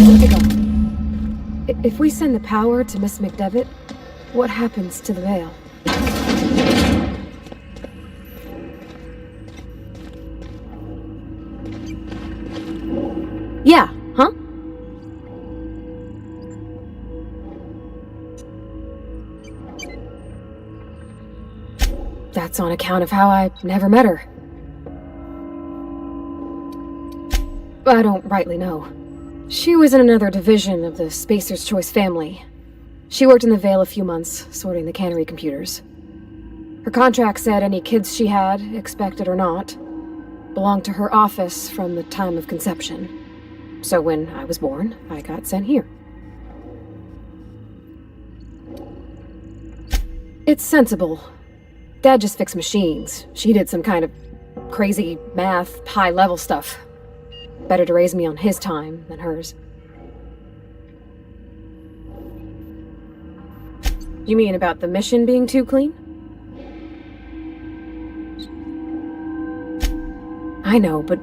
Look it up. If we send the power to Miss McDevitt, what happens to the veil? Yeah, huh? That's on account of how I never met her. I don't rightly know. She was in another division of the Spacer's Choice family. She worked in the Vale a few months, sorting the cannery computers. Her contract said any kids she had, expected or not, belonged to her office from the time of conception. So when I was born, I got sent here. It's sensible. Dad just fixed machines. She did some kind of crazy math, high-level stuff. Better to raise me on his time than hers. You mean about the mission being too clean? I know, but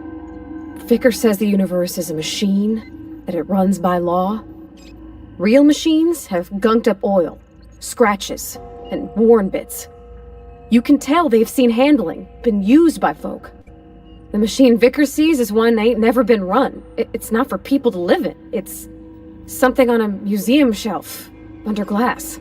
Vicker says the universe is a machine, that it runs by law. Real machines have gunked up oil, scratches, and worn bits. You can tell they've seen handling, been used by folk. The machine Vicker sees is one that ain't never been run. It's not for people to live in. It's something on a museum shelf, under glass.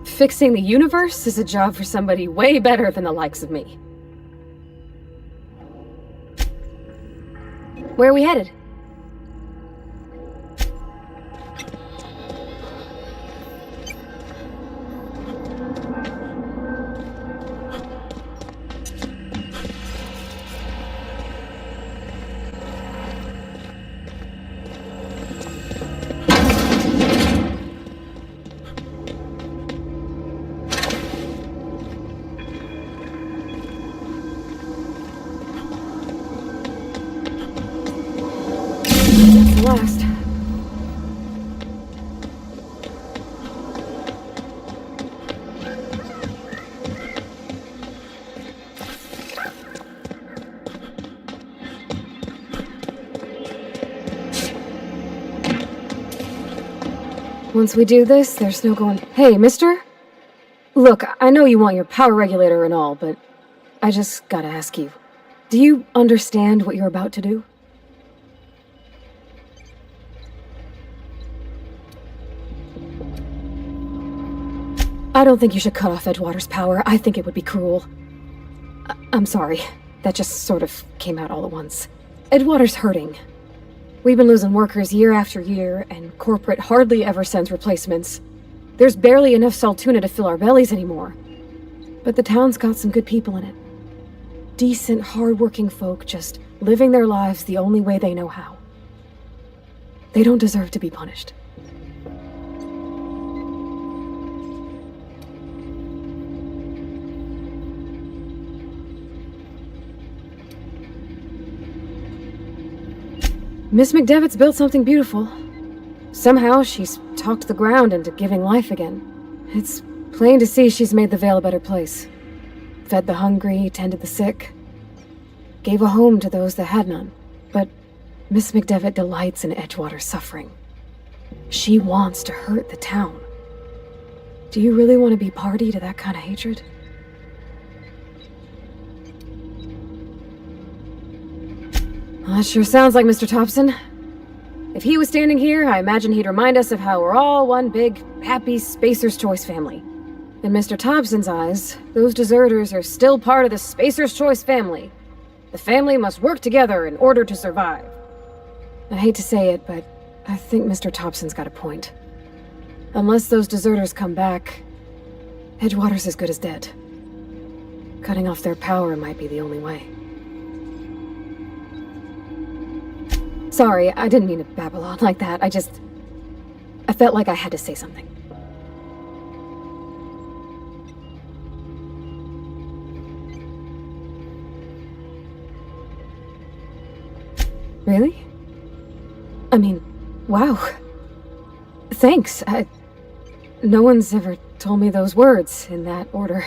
Fixing the universe is a job for somebody way better than the likes of me. Where are we headed? Last. Once we do this, there's no going, "Hey, mister? Look, I know you want your power regulator and all, but I just gotta ask you, do you understand what you're about to do?" I don't think you should cut off Edgewater's power. I think it would be cruel. I'm sorry. That just sort of came out all at once. Edgewater's hurting. We've been losing workers year after year, and corporate hardly ever sends replacements. There's barely enough Saltuna to fill our bellies anymore. But the town's got some good people in it. Decent, hard-working folk just living their lives the only way they know how. They don't deserve to be punished. Miss McDevitt's built something beautiful. Somehow she's talked the ground into giving life again. It's plain to see she's made the Vale a better place. Fed the hungry, tended the sick. Gave a home to those that had none. But Miss McDevitt delights in Edgewater's suffering. She wants to hurt the town. Do you really want to be party to that kind of hatred? Well, that sure sounds like Mr. Thompson. If he was standing here, I imagine he'd remind us of how we're all one big, happy Spacer's Choice family. In Mr. Thompson's eyes, those deserters are still part of the Spacer's Choice family. The family must work together in order to survive. I hate to say it, but I think Mr. Thompson's got a point. Unless those deserters come back, Edgewater's as good as dead. Cutting off their power might be the only way. Sorry, I didn't mean to babble on like that. I felt like I had to say something. Really? I mean, wow. Thanks. No one's ever told me those words in that order.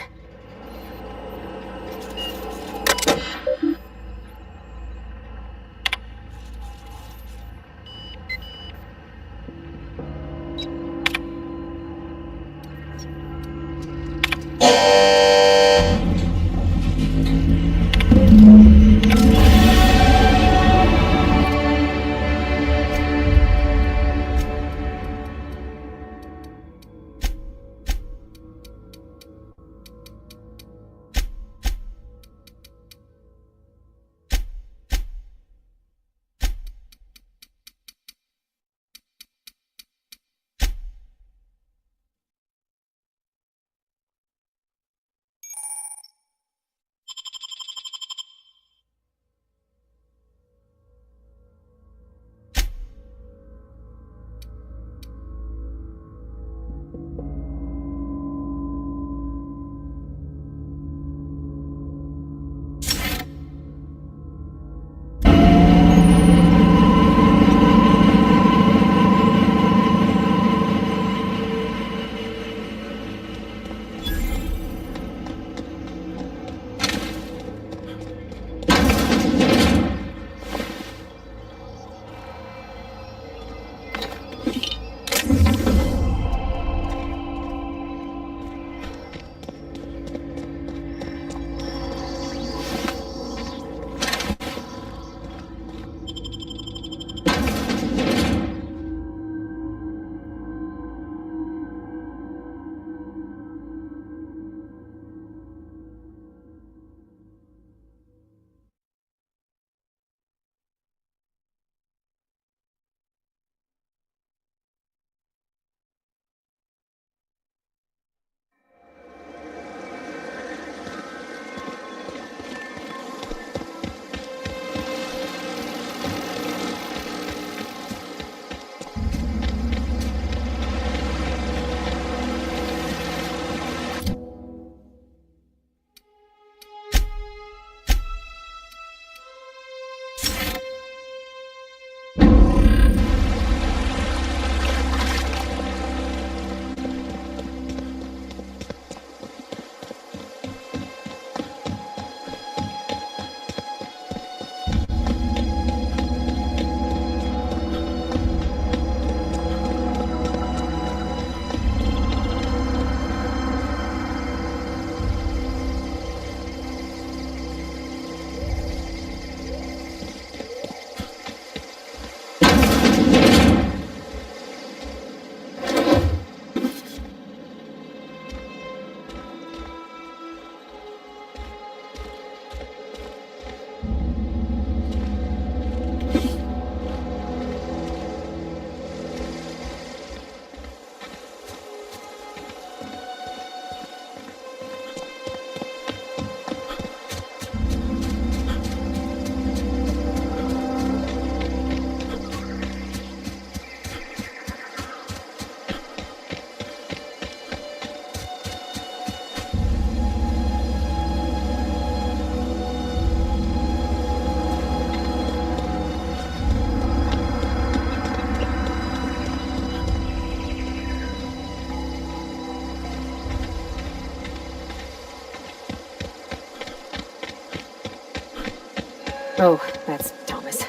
Oh, that's Thomas.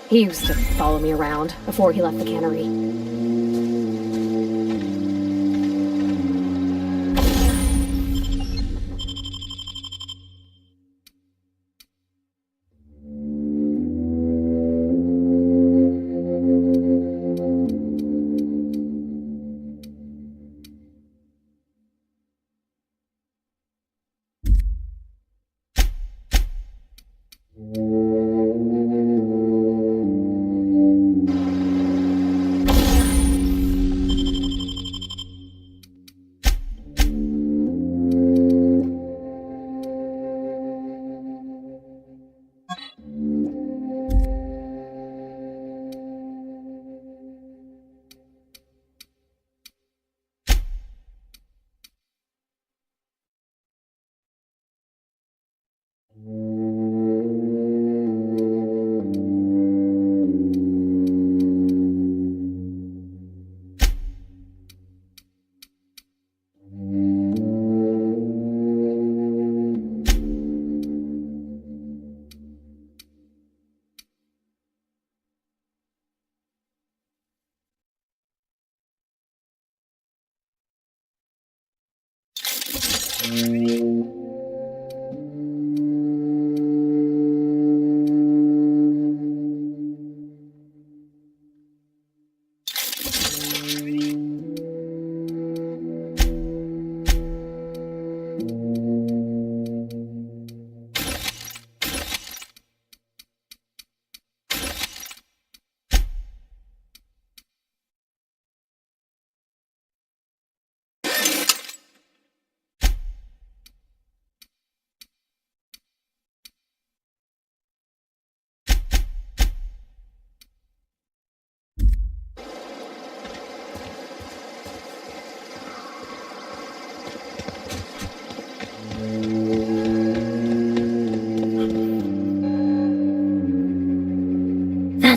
He used to follow me around before he left the cannery.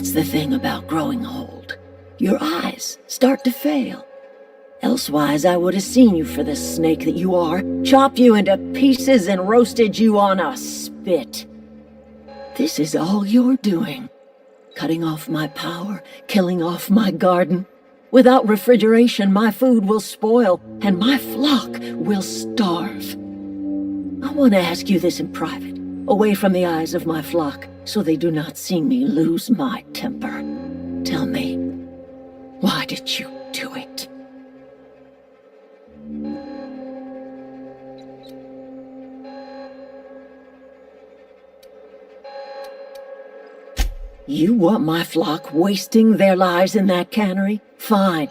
That's the thing about growing old. Your eyes start to fail. Elsewise, I would have seen you for the snake that you are, chopped you into pieces and roasted you on a spit. This is all you're doing. Cutting off my power, killing off my garden. Without refrigeration, my food will spoil, and my flock will starve. I want to ask you this in private, away from the eyes of my flock, so they do not see me lose my temper. Tell me, why did you do it? You want my flock wasting their lives in that cannery? Fine.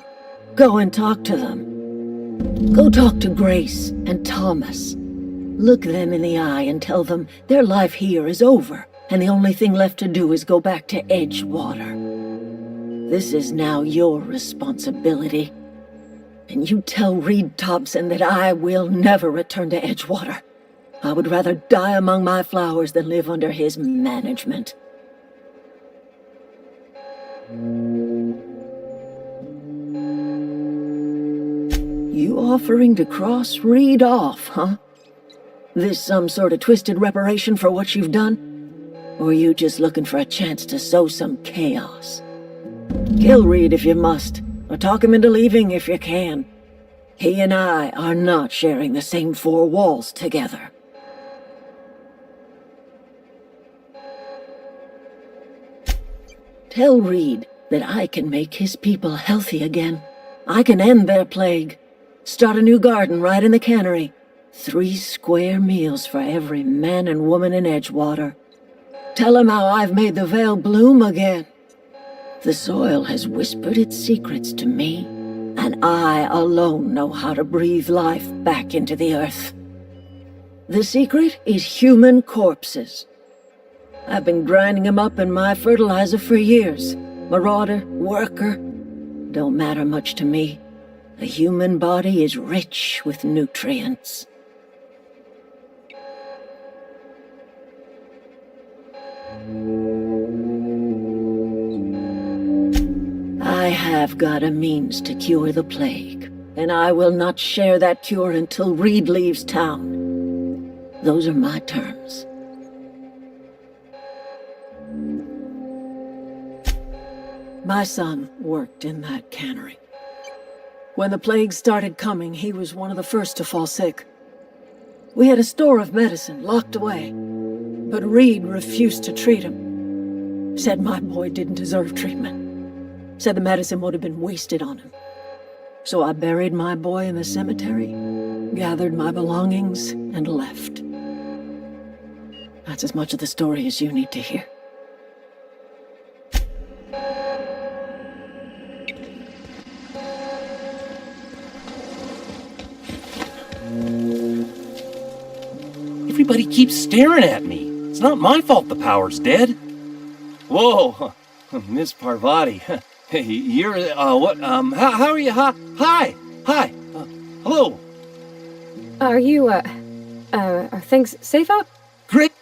Go and talk to them. Go talk to Grace and Thomas. Look them in the eye and tell them their life here is over, and the only thing left to do is go back to Edgewater. This is now your responsibility. And you tell Reed Thompson that I will never return to Edgewater. I would rather die among my flowers than live under his management. You offering to cross Reed off, huh? This some sort of twisted reparation for what you've done? Or you just looking for a chance to sow some chaos? Kill Reed if you must, or talk him into leaving if you can. He and I are not sharing the same four walls together. Tell Reed that I can make his people healthy again. I can end their plague. Start a new garden right in the cannery. 3 square meals for every man and woman in Edgewater. Tell him how I've made the Vale bloom again. The soil has whispered its secrets to me, and I alone know how to breathe life back into the earth. The secret is human corpses. I've been grinding them up in my fertilizer for years. Marauder, worker, don't matter much to me. The human body is rich with nutrients. I have got a means to cure the plague, and I will not share that cure until Reed leaves town. Those are my terms. My son worked in that cannery. When the plague started coming, he was one of the first to fall sick. We had a store of medicine locked away, but Reed refused to treat him. Said my boy didn't deserve treatment. Said the medicine would have been wasted on him. So I buried my boy in the cemetery, gathered my belongings, and left. That's as much of the story as you need to hear. Everybody keeps staring at me. It's not my fault the power's dead. Whoa, Miss Parvati. Hey, you're, what, how are you? Hi, hello. Are you, are things safe out? Great.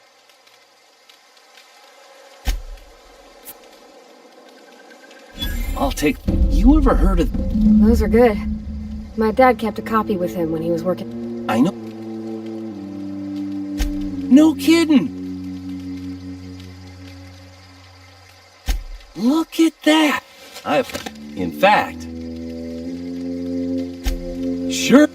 I'll take, you ever heard of... Those are good. My dad kept a copy with him when he was working. I know. No kidding! Look at that! In fact... Sure...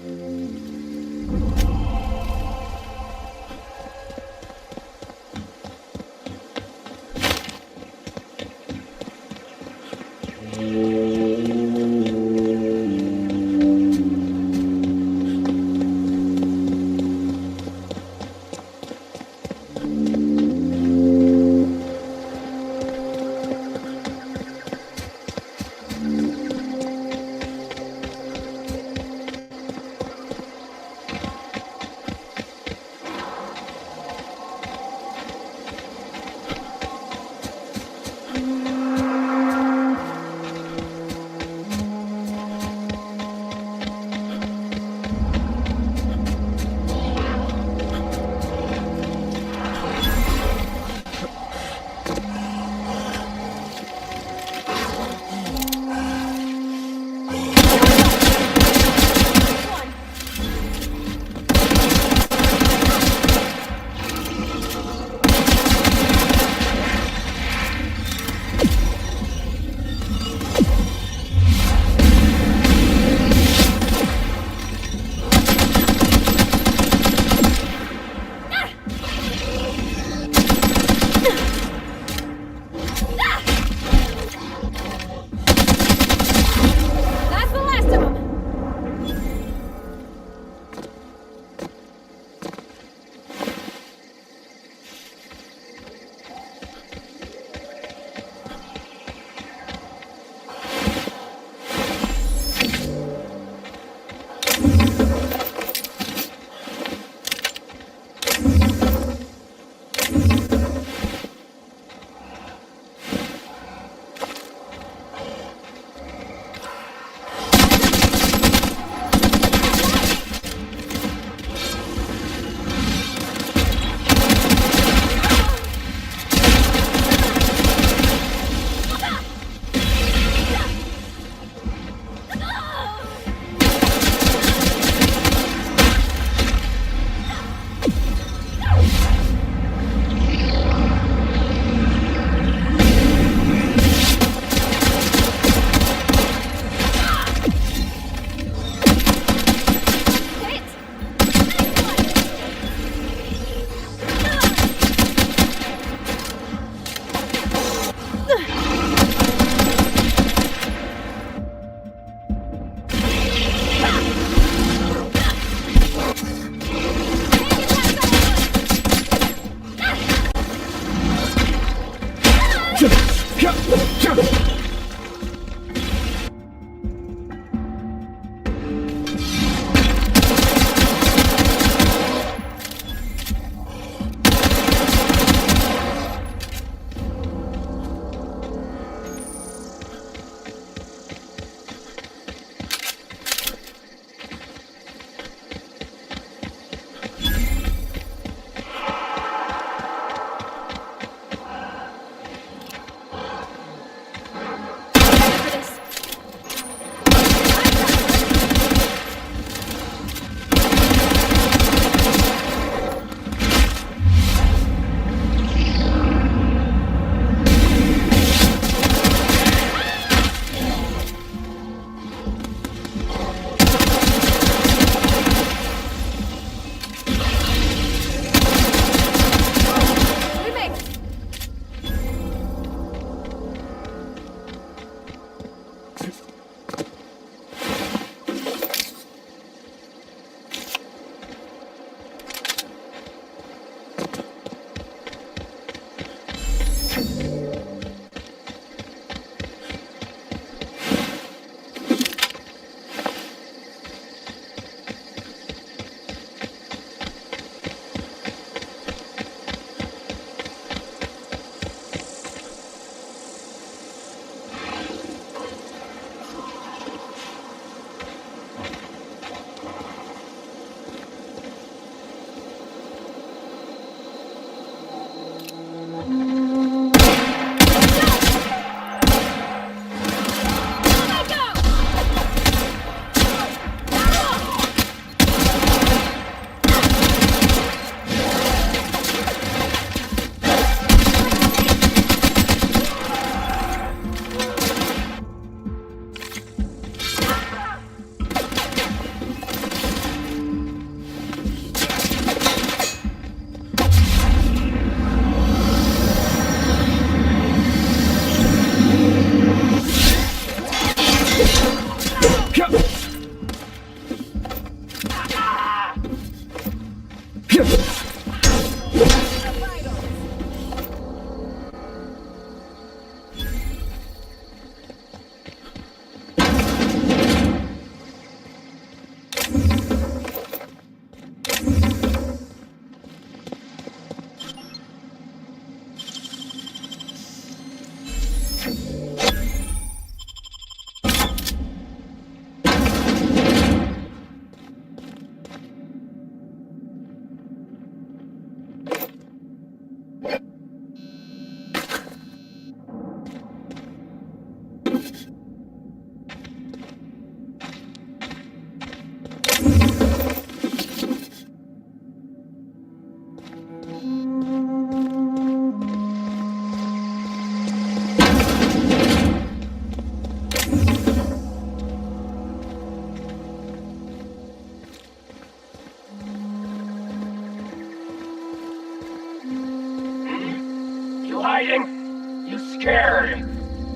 Hiding? You scared?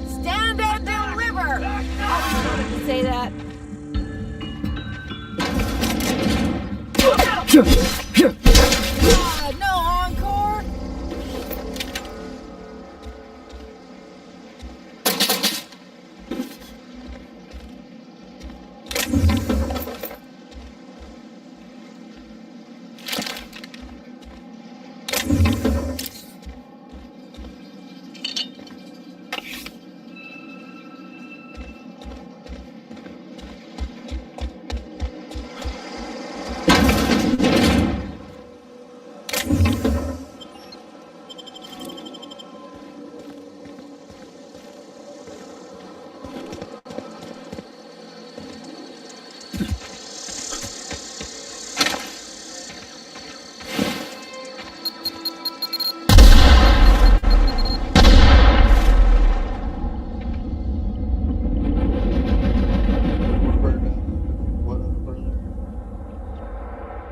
Stand and deliver! I wanted to say that. No encore?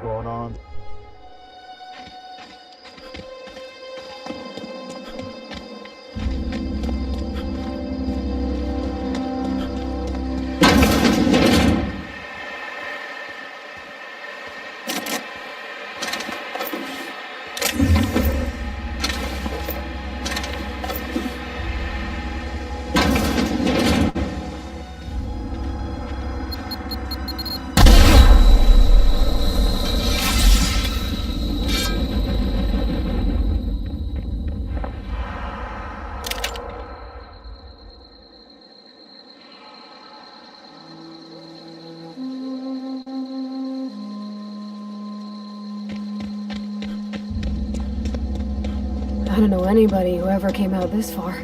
Going on. I don't know anybody who ever came out this far.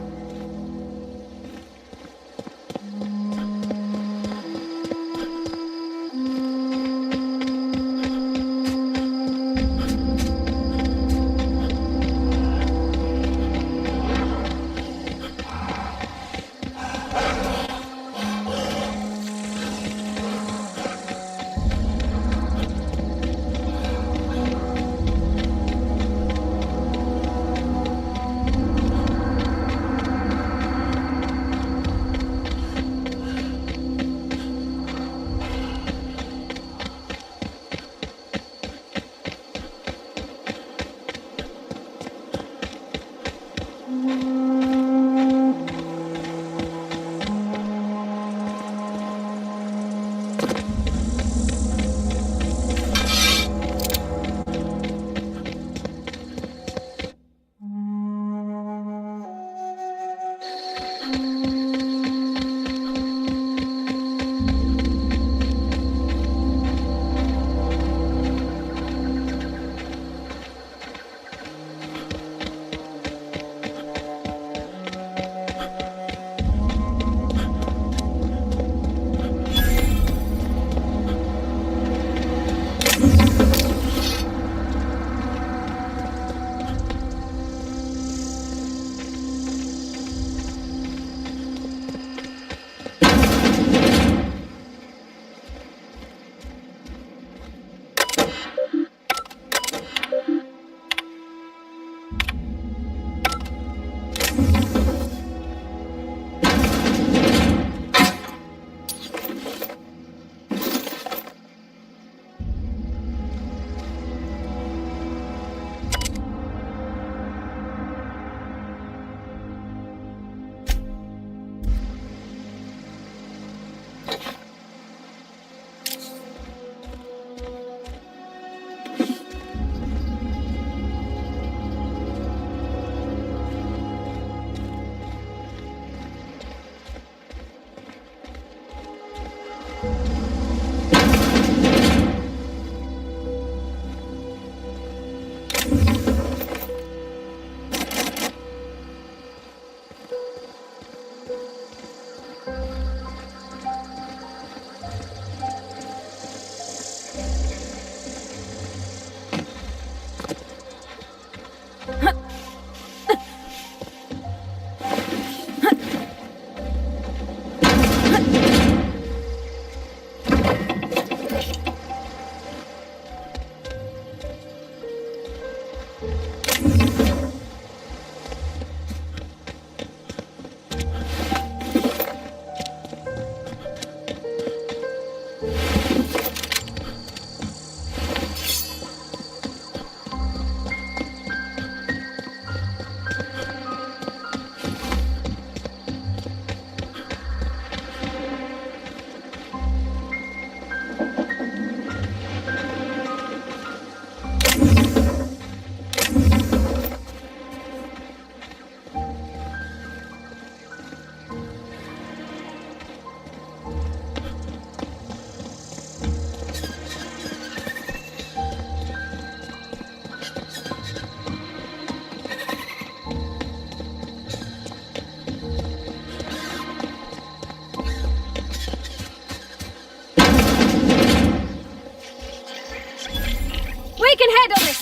We can handle this!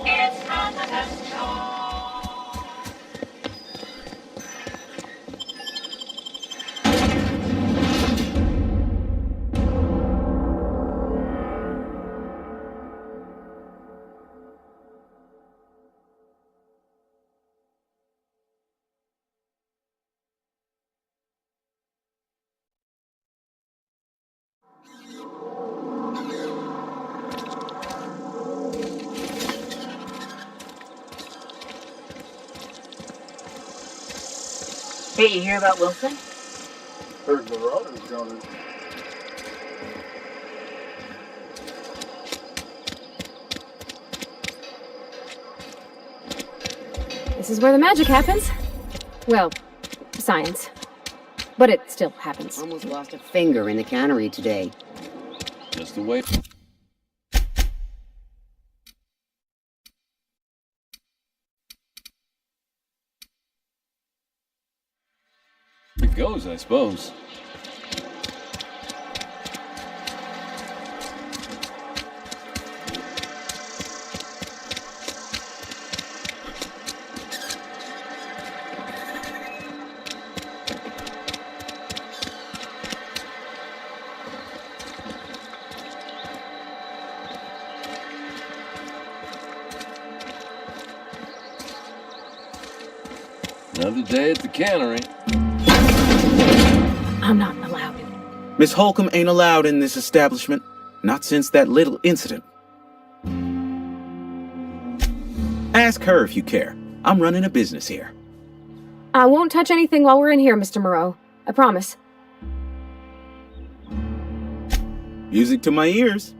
It's from the best show. Hey, you hear about Wilson? Heard the Marauders got it. This is where the magic happens. Well, science. But it still happens. Almost lost a finger in the cannery today. Just the way it goes, I suppose. Another day at the cannery. I'm not allowed. Miss Holcomb ain't allowed in this establishment. Not since that little incident. Ask her if you care. I'm running a business here. I won't touch anything while we're in here, Mr. Moreau. I promise. Music to my ears.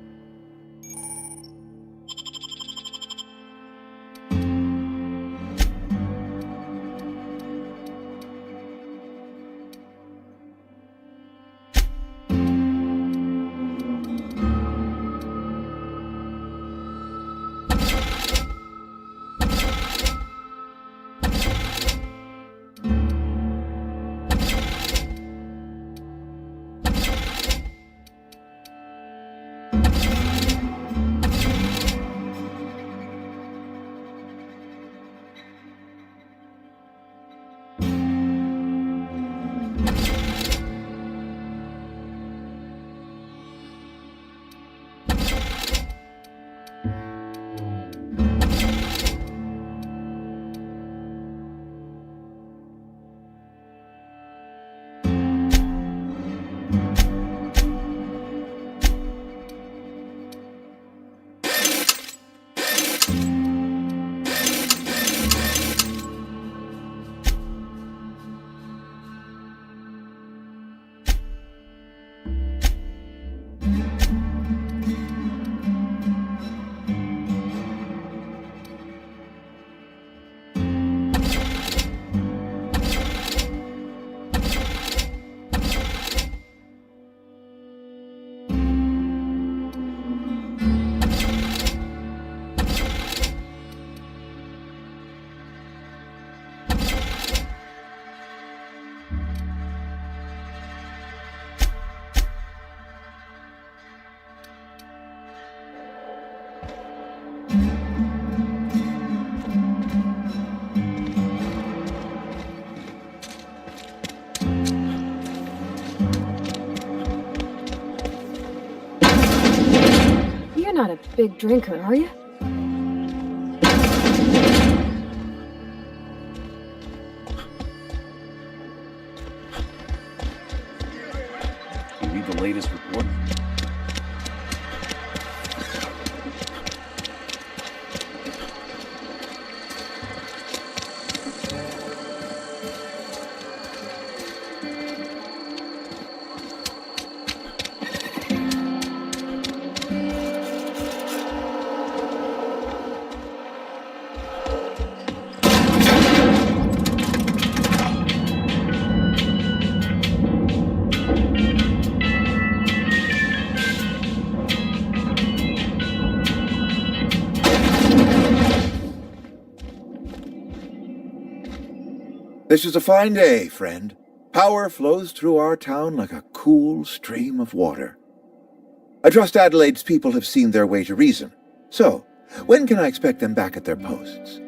You're not a big drinker, are you? You read the latest report? This is a fine day, friend. Power flows through our town like a cool stream of water. I trust Adelaide's people have seen their way to reason. So, when can I expect them back at their posts?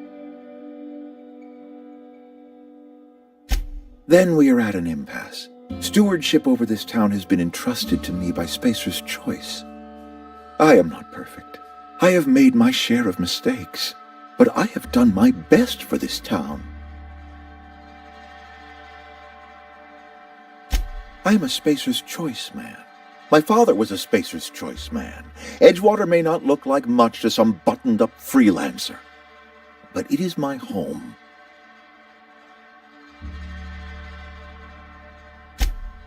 Then we are at an impasse. Stewardship over this town has been entrusted to me by Spacer's Choice. I am not perfect. I have made my share of mistakes. But I have done my best for this town. I am a Spacer's Choice man. My father was a Spacer's Choice man. Edgewater may not look like much to some buttoned-up freelancer, but it is my home.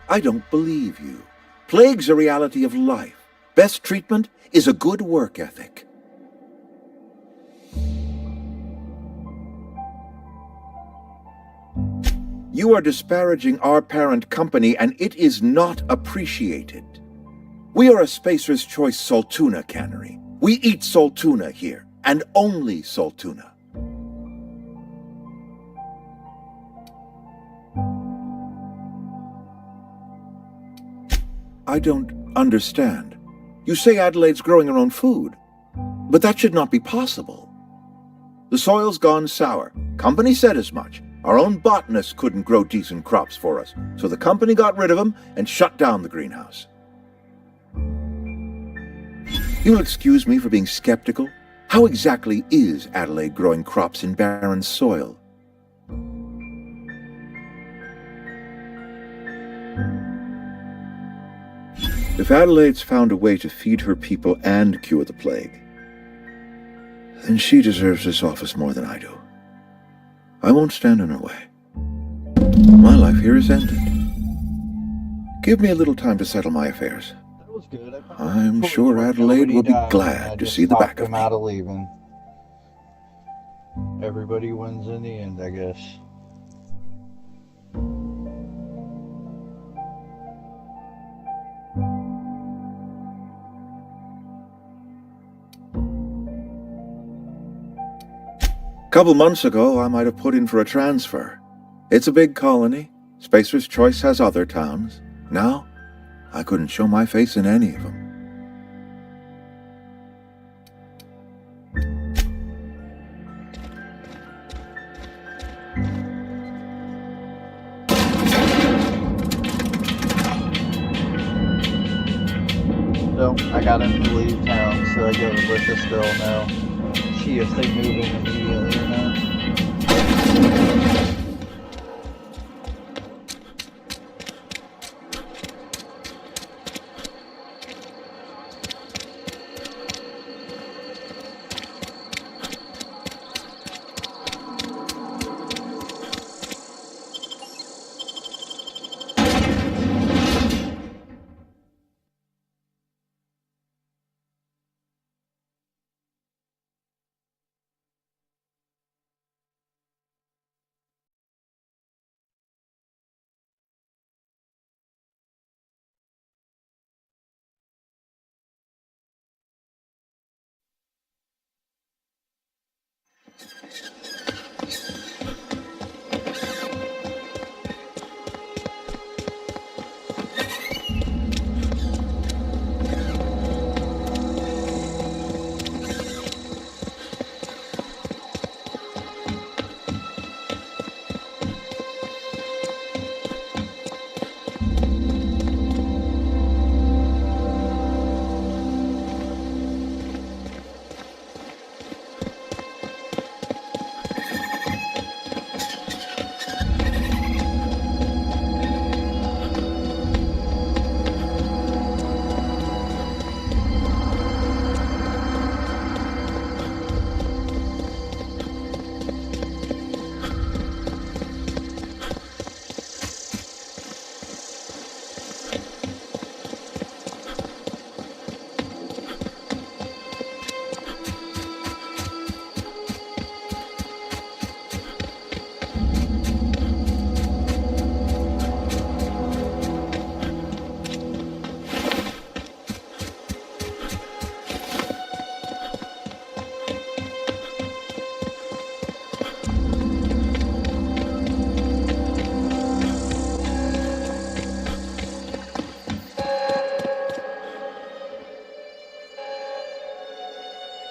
I don't believe you. Plague's a reality of life. Best treatment is a good work ethic. You are disparaging our parent company, and it is not appreciated. We are a Spacer's Choice Saltuna cannery. We eat saltuna here, and only saltuna. I don't understand. You say Adelaide's growing her own food, but that should not be possible. The soil's gone sour. Company said as much. Our own botanists couldn't grow decent crops for us, so the company got rid of them and shut down the greenhouse. You'll excuse me for being skeptical. How exactly is Adelaide growing crops in barren soil? If Adelaide's found a way to feed her people and cure the plague, then she deserves this office more than I do. I won't stand in her way. My life here is ended. Give me a little time to settle my affairs. I'm sure Adelaide will be glad to see the back of me. Out of leaving. Everybody wins in the end, I guess. A couple months ago, I might have put in for a transfer. It's a big colony. Spacer's Choice has other towns. Now, I couldn't show my face in any of them. So, I got him to leave town, so I go let this girl know. See if they move in immediately or not.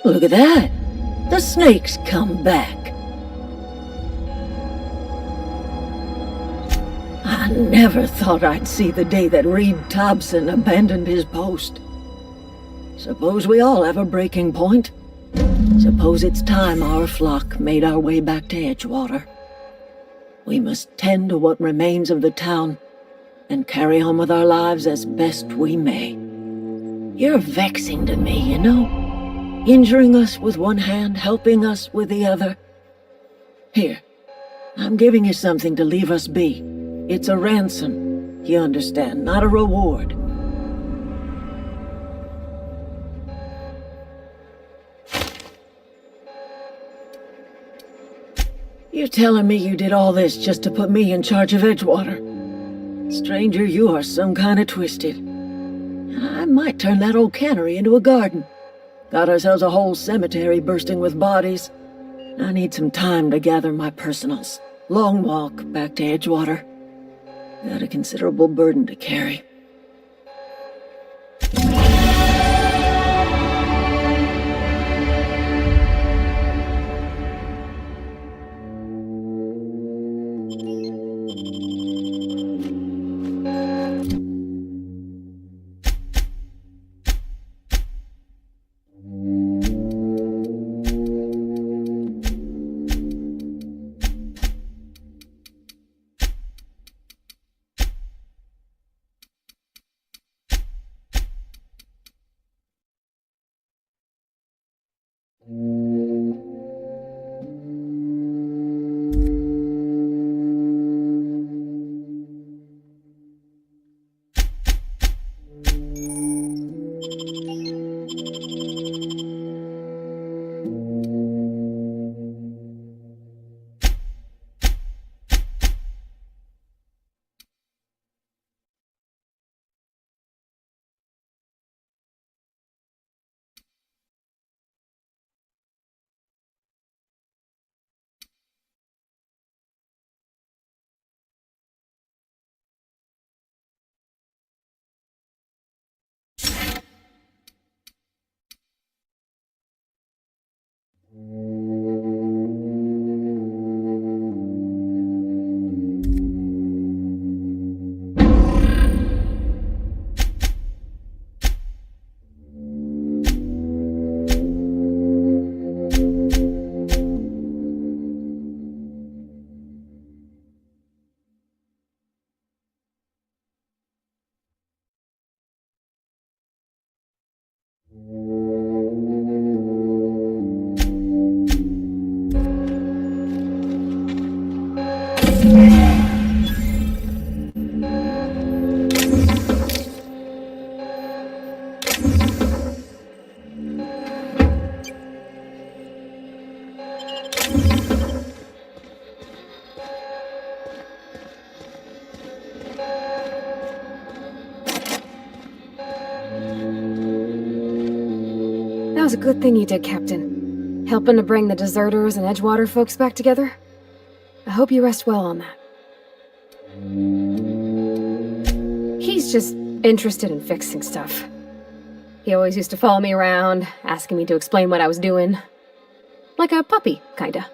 Look at that. The snake's come back. I never thought I'd see the day that Reed Thompson abandoned his post. Suppose we all have a breaking point. Suppose it's time our flock made our way back to Edgewater. We must tend to what remains of the town and carry on with our lives as best we may. You're vexing to me, you know? Injuring us with one hand, helping us with the other. Here, I'm giving you something to leave us be. It's a ransom, you understand, not a reward. You're telling me you did all this just to put me in charge of Edgewater? Stranger, you are some kind of twisted. I might turn that old cannery into a garden. Got ourselves a whole cemetery bursting with bodies. I need some time to gather my personals. Long walk back to Edgewater. Got a considerable burden to carry. was a good thing you did, Captain. Helping to bring the deserters and Edgewater folks back together. I hope you rest well on that. He's just interested in fixing stuff. He always used to follow me around, asking me to explain what I was doing. Like a puppy, kinda.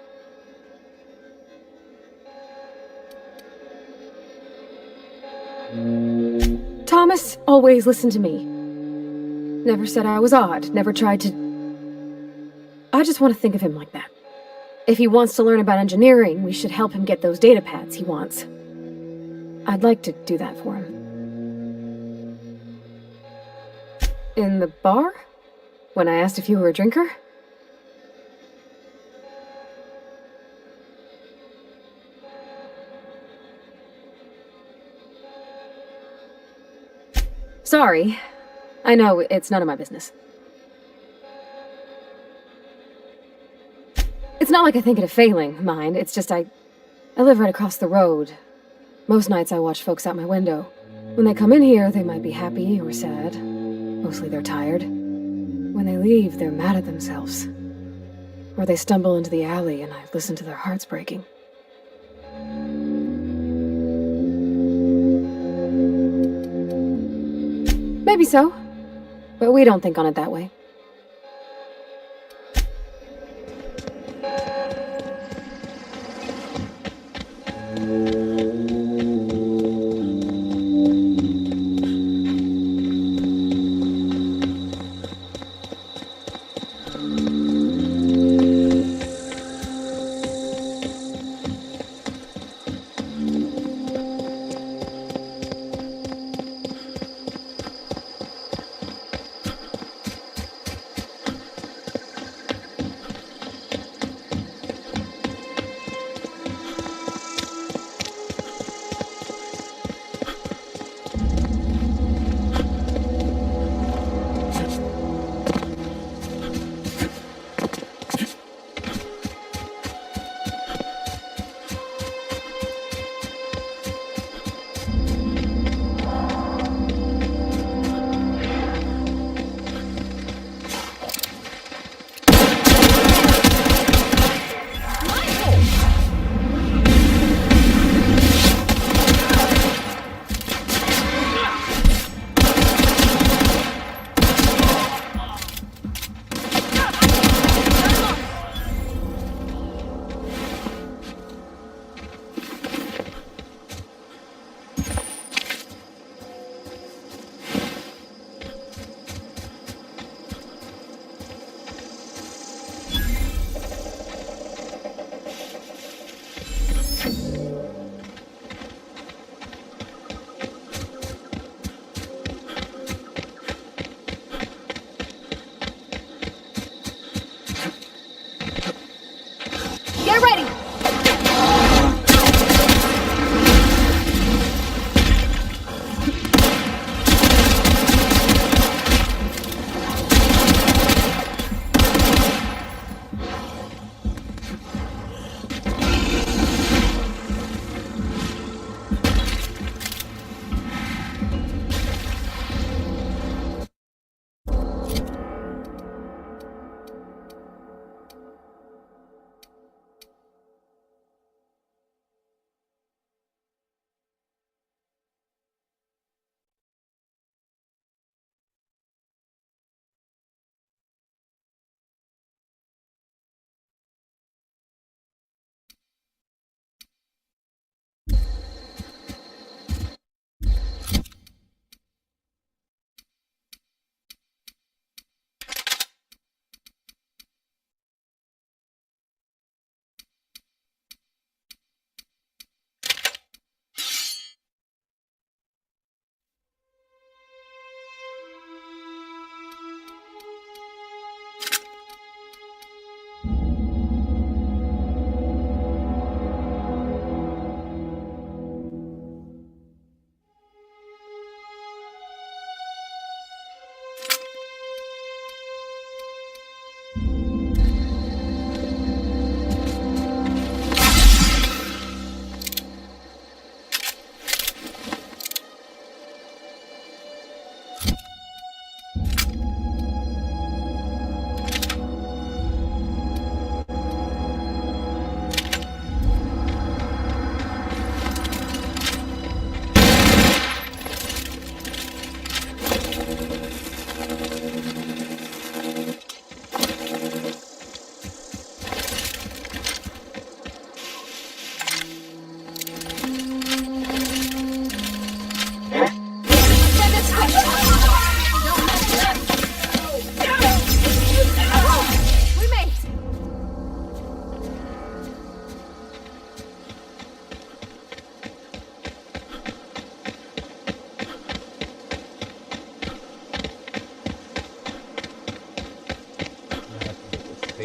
Thomas always listened to me. Never said I was odd, never tried to... I just want to think of him like that. If he wants to learn about engineering, we should help him get those data pads he wants. I'd like to do that for him. In the bar? When I asked if you were a drinker? Sorry. I know, it's none of my business. It's not like I think it a failing, mind. It's just I live right across the road. Most nights I watch folks out my window. When they come in here, they might be happy or sad. Mostly they're tired. When they leave, they're mad at themselves. Or they stumble into the alley and I listen to their hearts breaking. Maybe so, but we don't think on it that way.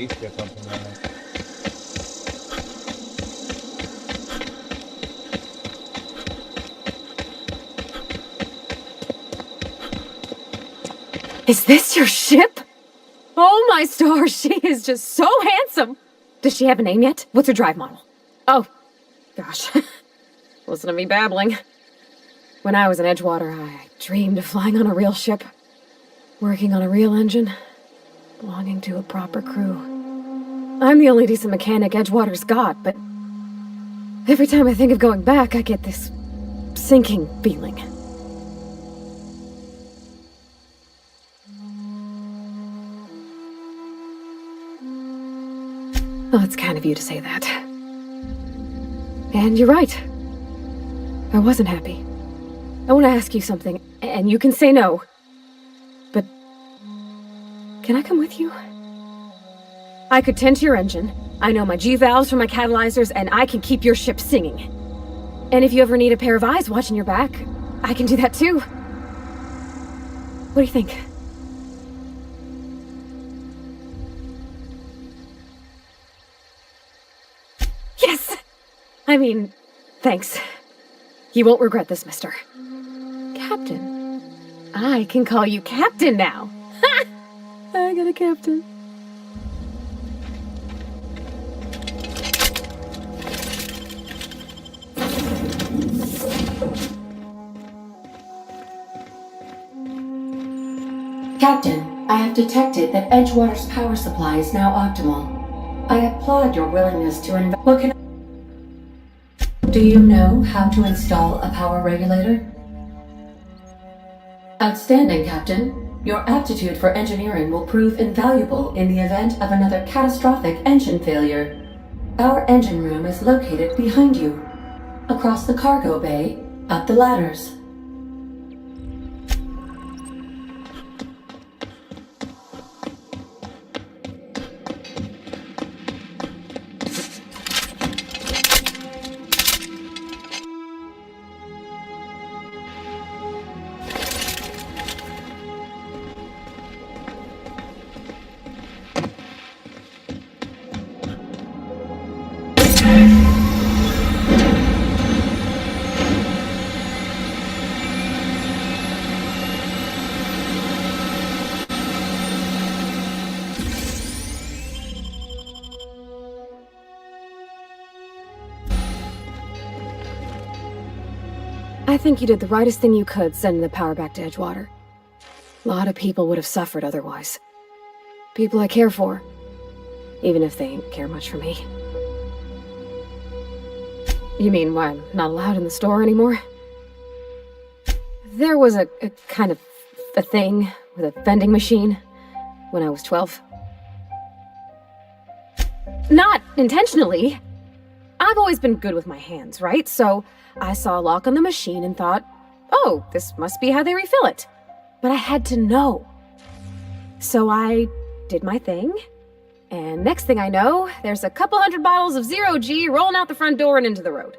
spaceship up and running. Is this your ship? Oh my stars, she is just so handsome! Does she have a name yet? What's her drive model? Oh, gosh. Listen to me babbling. When I was in Edgewater, I dreamed of flying on a real ship, working on a real engine, belonging to a proper crew. I'm the only decent mechanic Edgewater's got, but every time I think of going back, I get this sinking feeling. Well, it's kind of you to say that. And you're right. I wasn't happy. I want to ask you something, and you can say no. But can I come with you? I could tend to your engine. I know my G-valves from my catalyzers, and I can keep your ship singing. And if you ever need a pair of eyes watching your back, I can do that too. What do you think? Yes! I mean, thanks. You won't regret this, mister. Captain. I can call you Captain now. Ha! I got a captain. Captain, I have detected that Edgewater's power supply is now optimal. I applaud your willingness to invest. What can Do you know how to install a power regulator? Outstanding, Captain. Your aptitude for engineering will prove invaluable in the event of another catastrophic engine failure. Our engine room is located behind you, across the cargo bay, up the ladders. I think you did the rightest thing you could sending the power back to Edgewater. A lot of people would have suffered otherwise. People I care for, even if they ain't care much for me. You mean why I'm not allowed in the store anymore? There was a kind of a thing with a vending machine when I was 12. Not intentionally. I've always been good with my hands, right? So I saw a lock on the machine and thought, oh, this must be how they refill it. But I had to know. So I did my thing, and next thing I know, there's a couple hundred bottles of 0G rolling out the front door and into the road.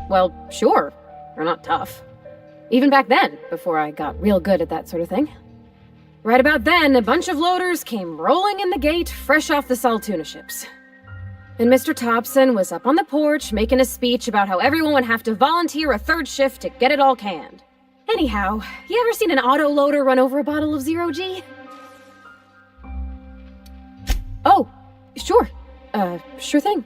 Well, sure. They're not tough. Even back then, before I got real good at that sort of thing. Right about then, a bunch of loaders came rolling in the gate, fresh off the Saltuna ships. And Mr. Thompson was up on the porch making a speech about how everyone would have to volunteer a third shift to get it all canned. Anyhow, you ever seen an auto loader run over a bottle of 0G? Oh, sure. Sure thing.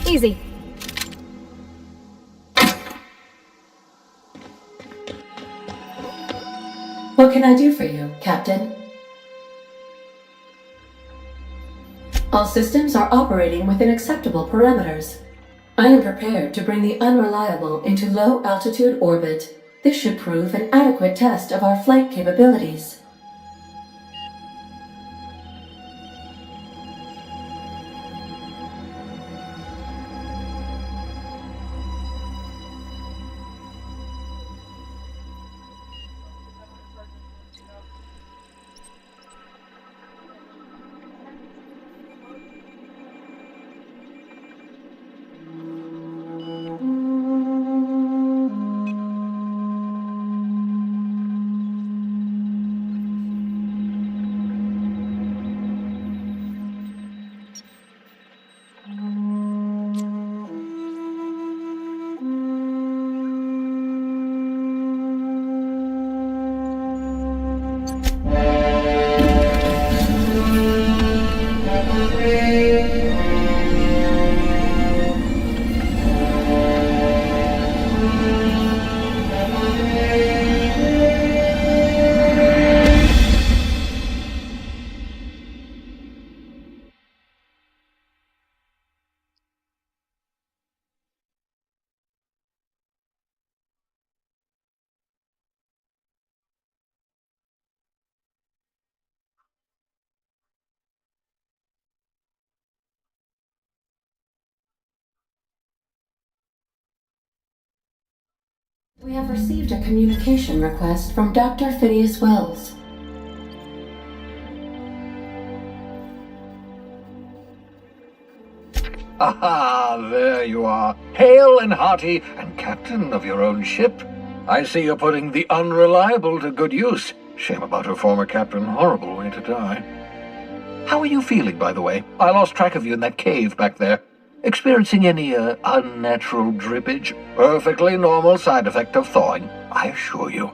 Easy. What can I do for you, Captain? All systems are operating within acceptable parameters. I am prepared to bring the unreliable into low-altitude orbit. This should prove an adequate test of our flight capabilities. We have received a communication request from Dr. Phineas Wells. Aha, there you are. Hale and hearty, and captain of your own ship. I see you're putting the unreliable to good use. Shame about her former captain. Horrible way to die. How are you feeling, by the way? I lost track of you in that cave back there. Experiencing any, unnatural drippage? Perfectly normal side effect of thawing, I assure you.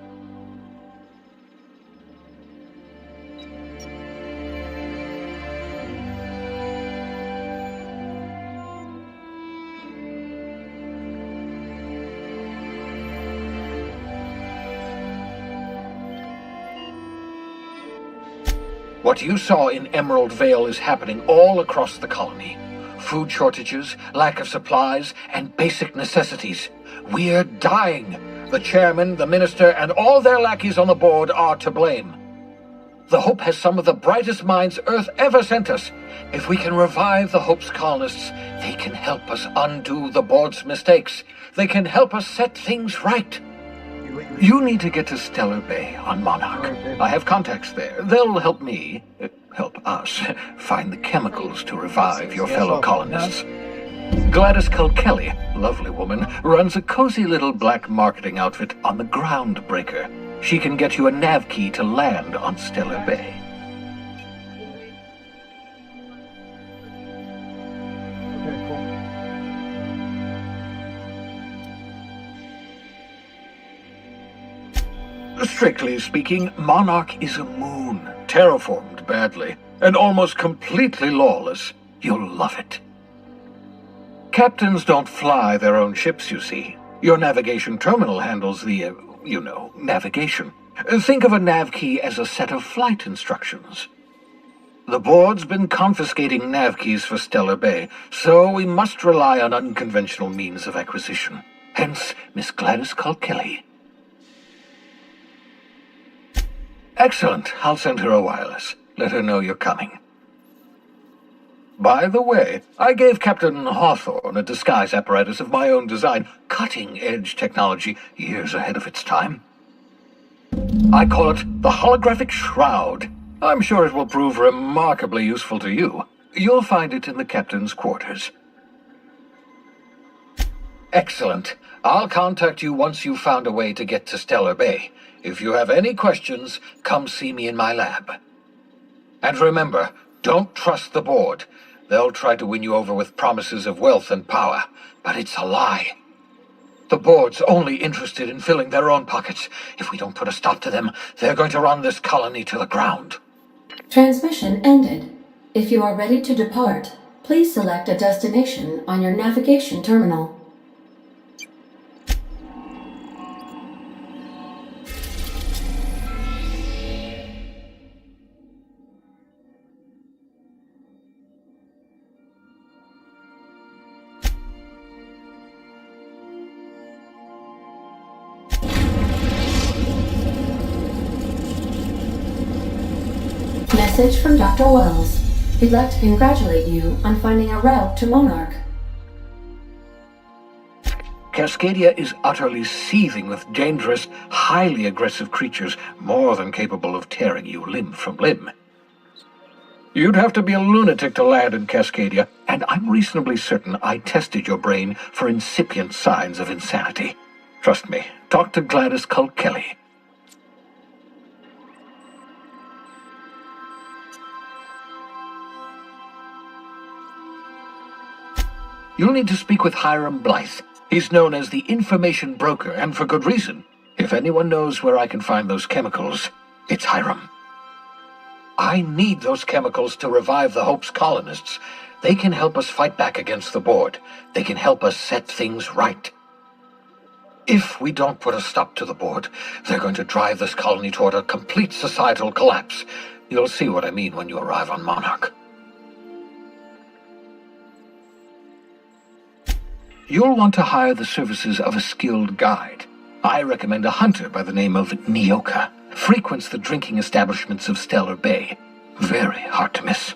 What you saw in Emerald Vale is happening all across the colony. Food shortages, lack of supplies, and basic necessities. We're dying. The chairman, the minister, and all their lackeys on the board are to blame. The Hope has some of the brightest minds Earth ever sent us. If we can revive the Hope's colonists, they can help us undo the board's mistakes. They can help us set things right. You need to get to Stellar Bay on Monarch. I have contacts there. They'll help me, help us, find the chemicals to revive your fellow colonists. Gladys Kelly, lovely woman, runs a cozy little black marketing outfit on the Groundbreaker. She can get you a nav key to land on Stellar Bay. Strictly speaking, Monarch is a moon, terraformed badly, and almost completely lawless. You'll love it. Captains don't fly their own ships, you see. Your navigation terminal handles the, navigation. Think of a nav key as a set of flight instructions. The board's been confiscating nav keys for Stellar Bay, so we must rely on unconventional means of acquisition. Hence, Miss Gladys Kelly. Excellent. I'll send her a wireless. Let her know you're coming. By the way, I gave Captain Hawthorne a disguise apparatus of my own design, cutting-edge technology, years ahead of its time. I call it the Holographic Shroud. I'm sure it will prove remarkably useful to you. You'll find it in the captain's quarters. Excellent. I'll contact you once you've found a way to get to Stellar Bay. If you have any questions, come see me in my lab. And remember, don't trust the board. They'll try to win you over with promises of wealth and power, but it's a lie. The board's only interested in filling their own pockets. If we don't put a stop to them, they're going to run this colony to the ground. Transmission ended. If you are ready to depart, Please select a destination on your navigation terminal. Message from Dr. Wells. He'd like to congratulate you on finding a route to Monarch. Cascadia is utterly seething with dangerous, highly aggressive creatures, more than capable of tearing you limb from limb. You'd have to be a lunatic to land in Cascadia, and I'm reasonably certain I tested your brain for incipient signs of insanity. Trust me, talk to Gladys Culkelly. You'll need to speak with Hiram Blythe. He's known as the information broker, and for good reason. If anyone knows where I can find those chemicals, it's Hiram. I need those chemicals to revive the Hope's colonists. They can help us fight back against the board. They can help us set things right. If we don't put a stop to the board, they're going to drive this colony toward a complete societal collapse. You'll see what I mean when you arrive on Monarch. You'll want to hire the services of a skilled guide. I recommend a hunter by the name of Nyoka. Frequents the drinking establishments of Stellar Bay. Very hard to miss.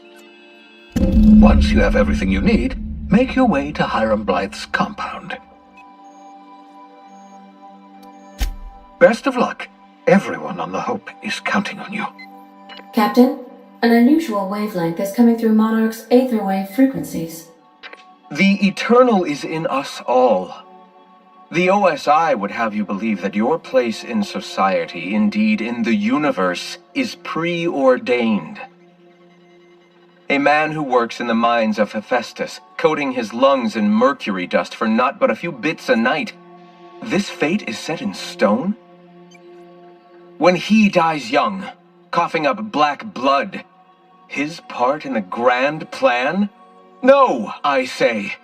Once you have everything you need, make your way to Hiram Blythe's compound. Best of luck. Everyone on the Hope is counting on you. Captain, an unusual wavelength is coming through Monarch's aether wave frequencies. The eternal is in us all. The OSI would have you believe that your place in society, indeed in the universe, is preordained. A man who works in the mines of Hephaestus, coating his lungs in mercury dust for not but a few bits a night. This fate is set in stone? When he dies young, coughing up black blood, his part in the grand plan? No, I say.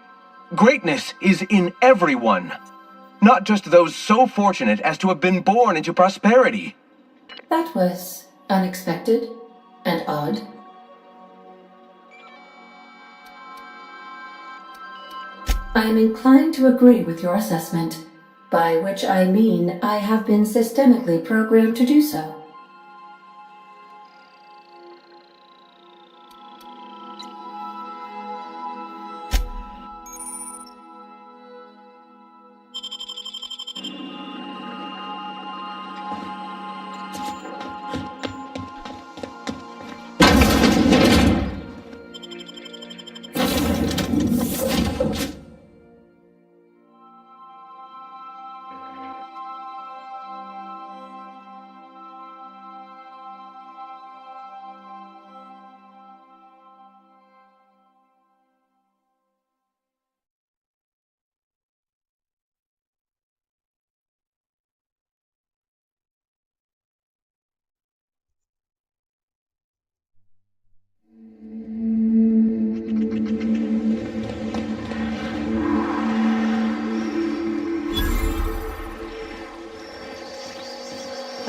Greatness is in everyone. Not just those so fortunate as to have been born into prosperity. That was unexpected and odd. I am inclined to agree with your assessment, by which I mean I have been systemically programmed to do so.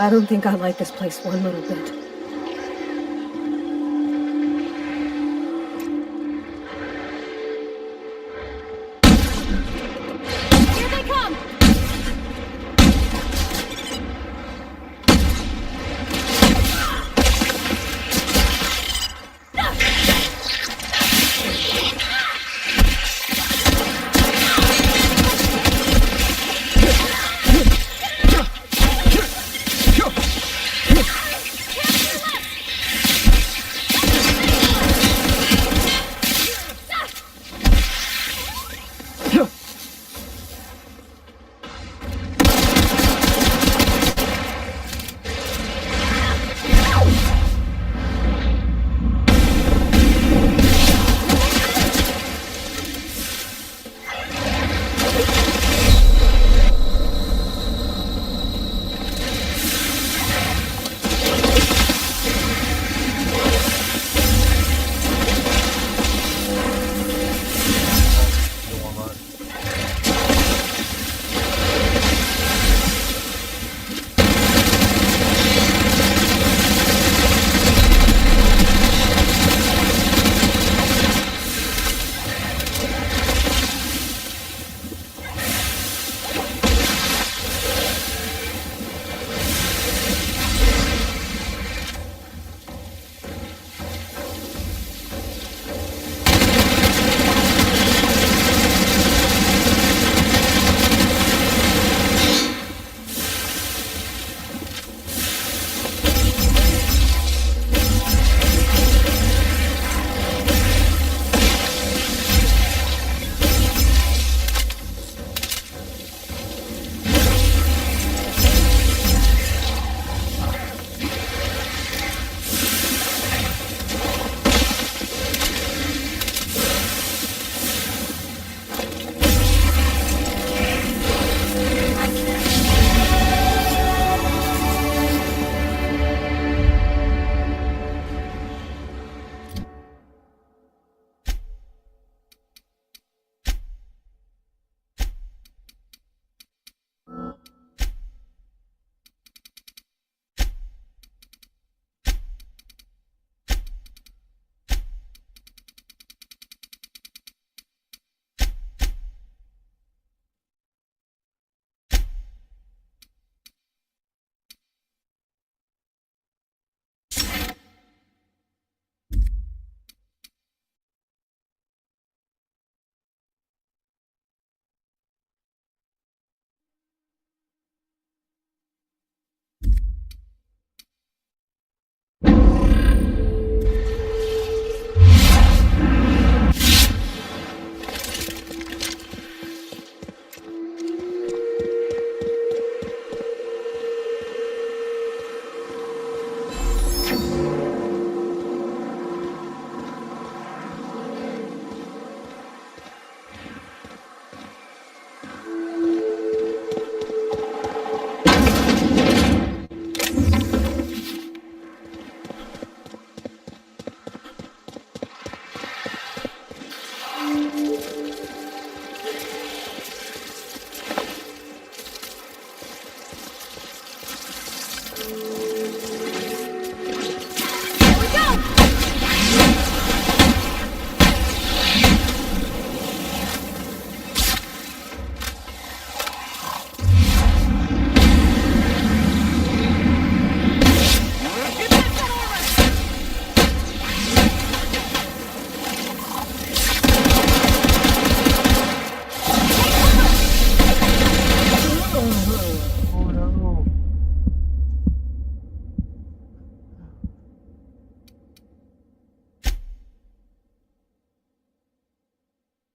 I don't think I like this place one little bit. Here they come!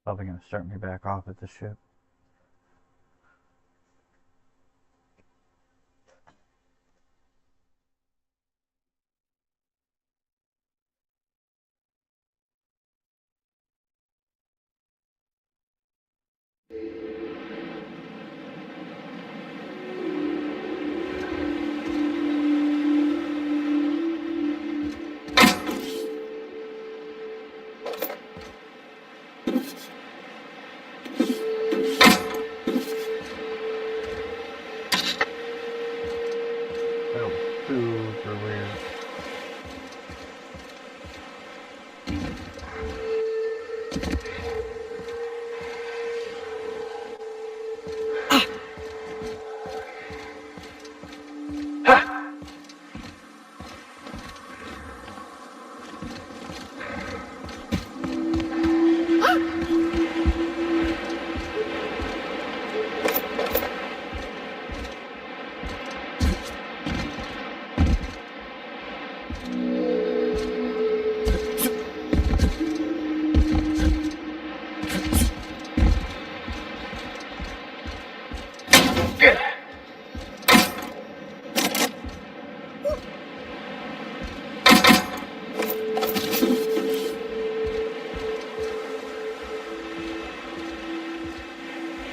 Probably gonna start me back off at the ship. That was super weird.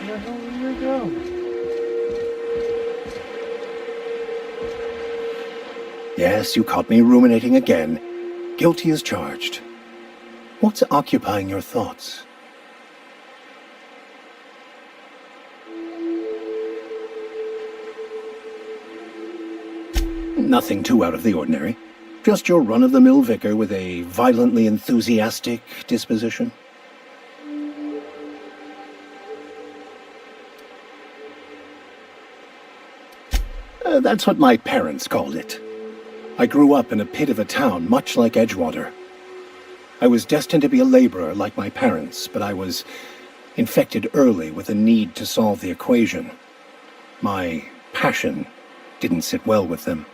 Where the hell did we go? Yes, you caught me ruminating again. Guilty as charged. What's occupying your thoughts? Nothing too out of the ordinary. Just your run-of-the-mill vicar with a violently enthusiastic disposition. That's what my parents called it. I grew up in a pit of a town much like Edgewater. I was destined to be a laborer like my parents, but I was infected early with a need to solve the equation. My passion didn't sit well with them.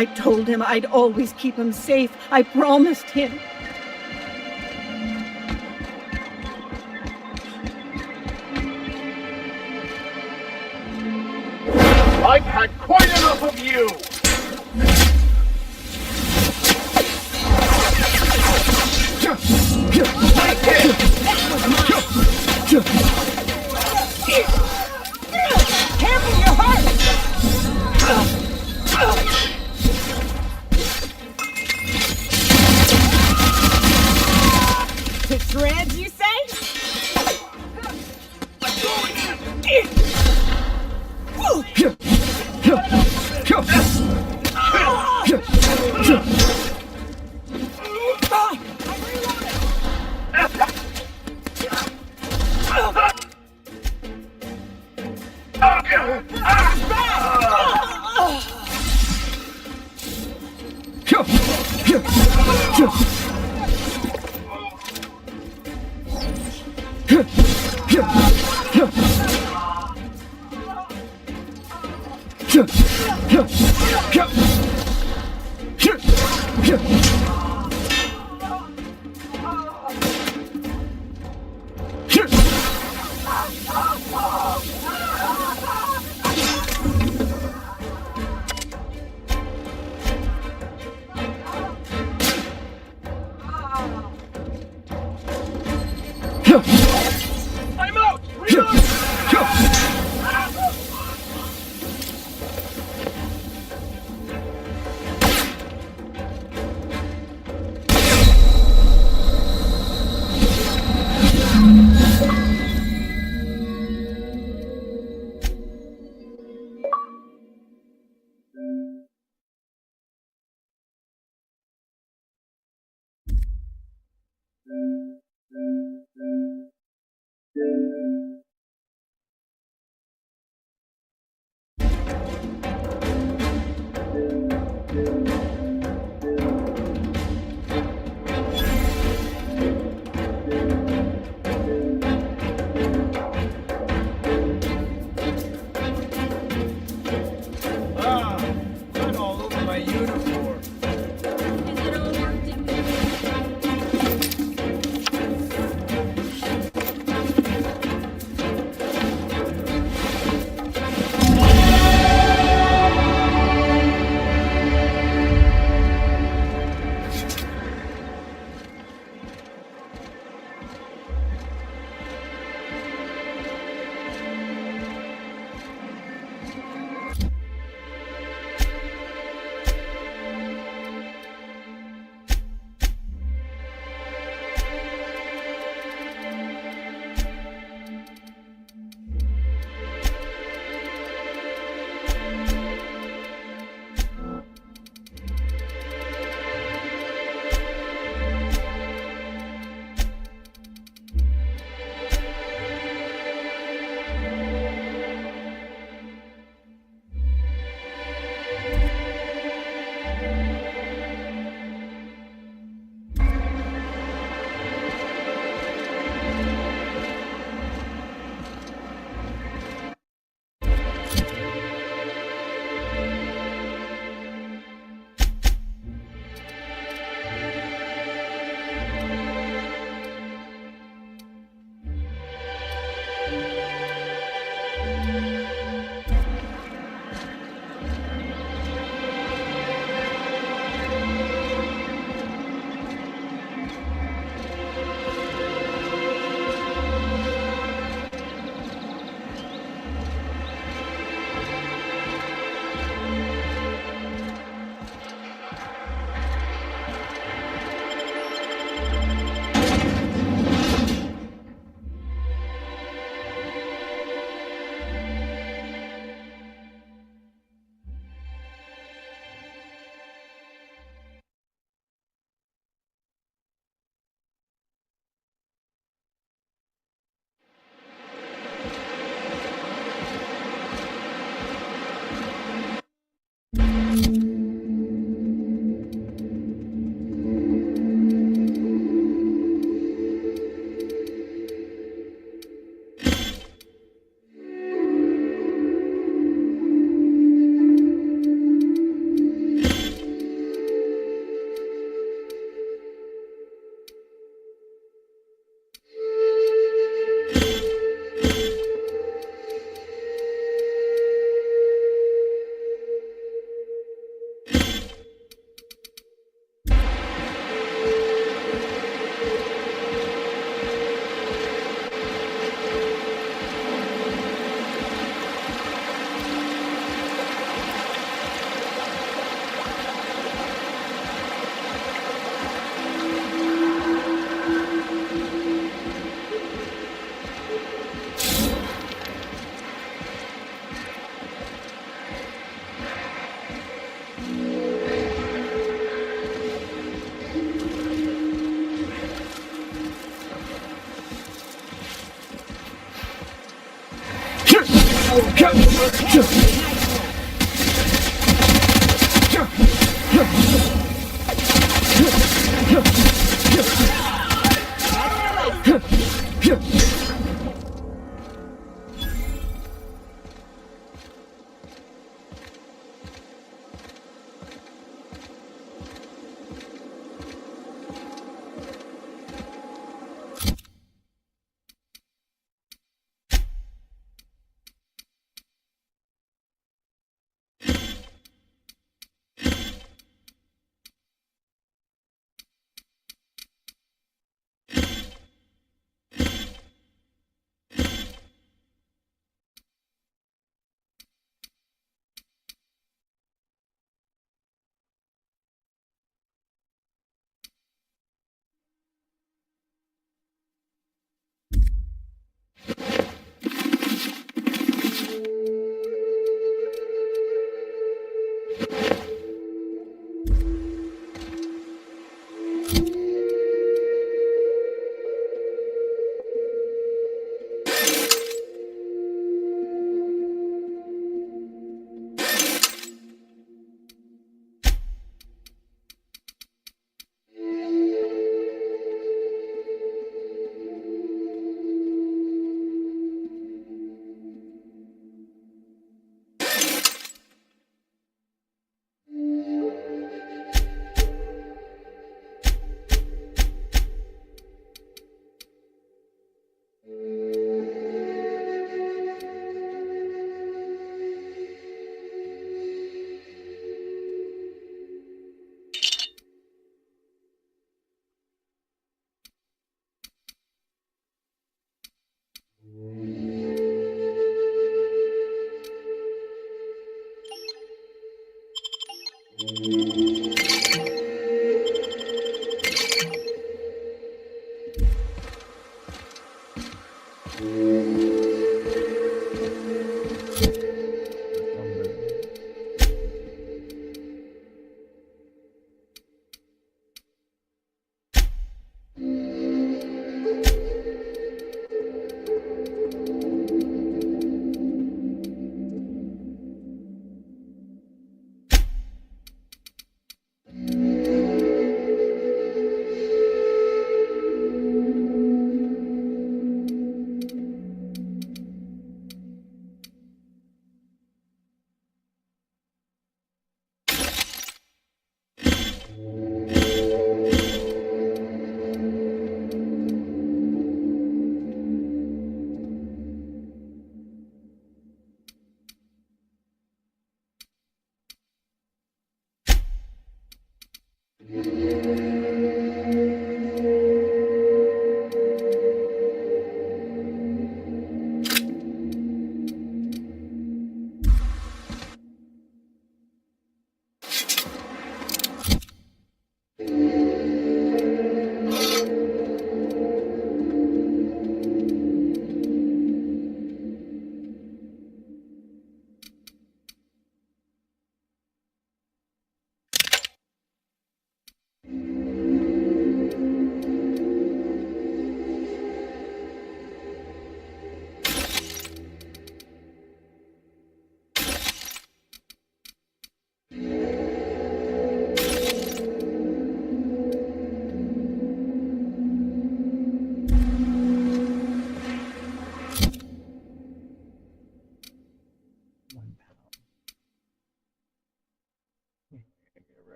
I told him I'd always keep him safe. I promised him. I've had quite enough of you! Careful your heart! To shreds, you say? I'm out! Reload!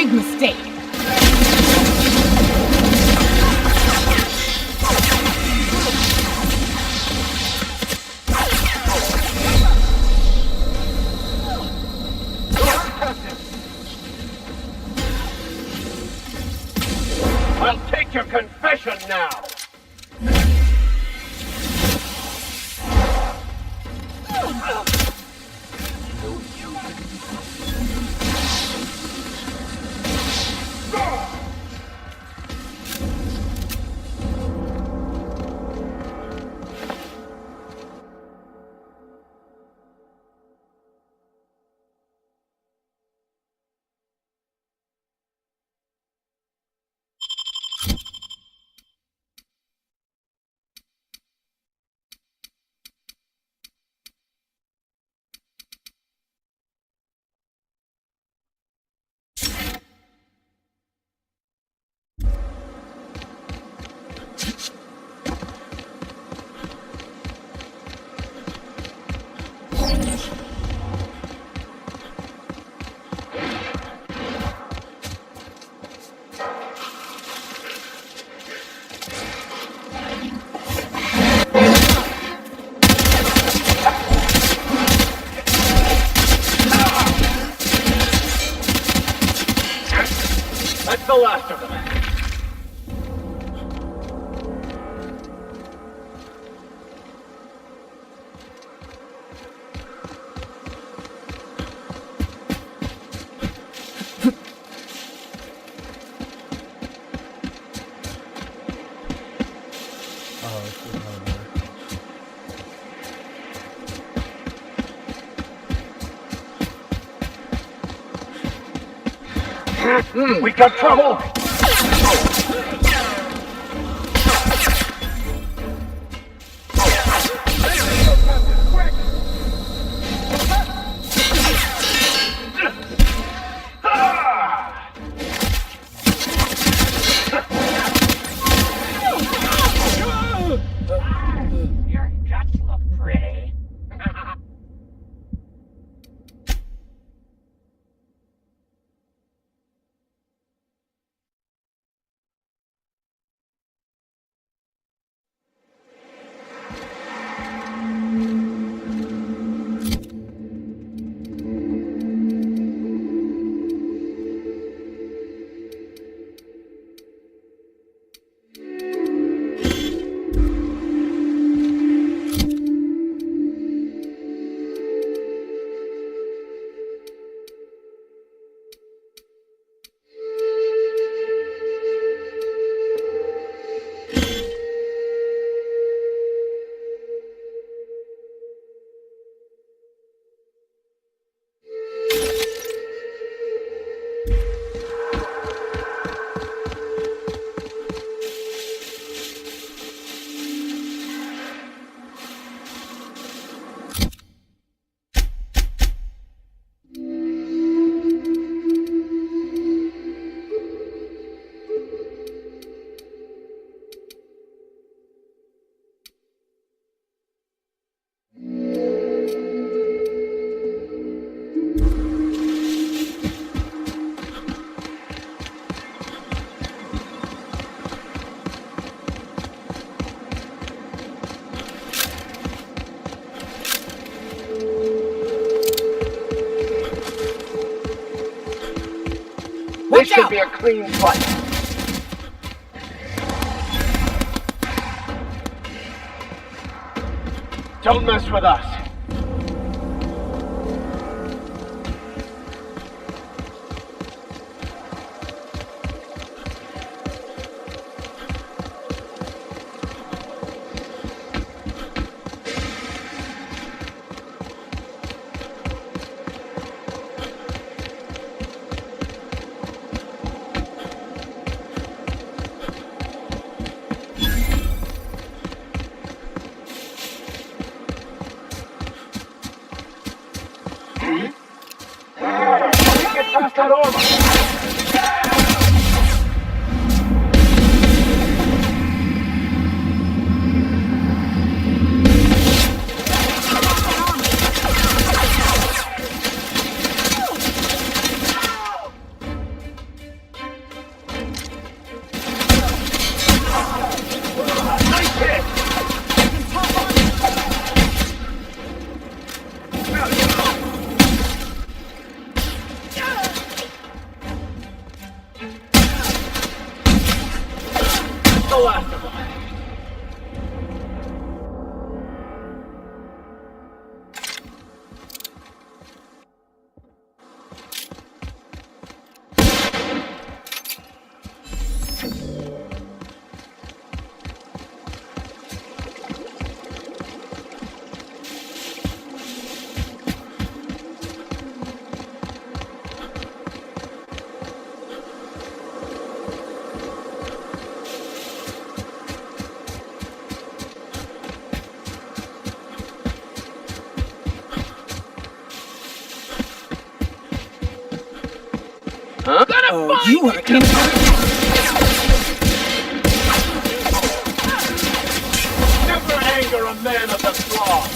big mistake. I'll take your confession now. That's the last of them. We got trouble! Your guts look pretty. This should be a clean fight. Don't mess with us. Get past that armor! Huh? Oh, you are Never anger a man of the cloth.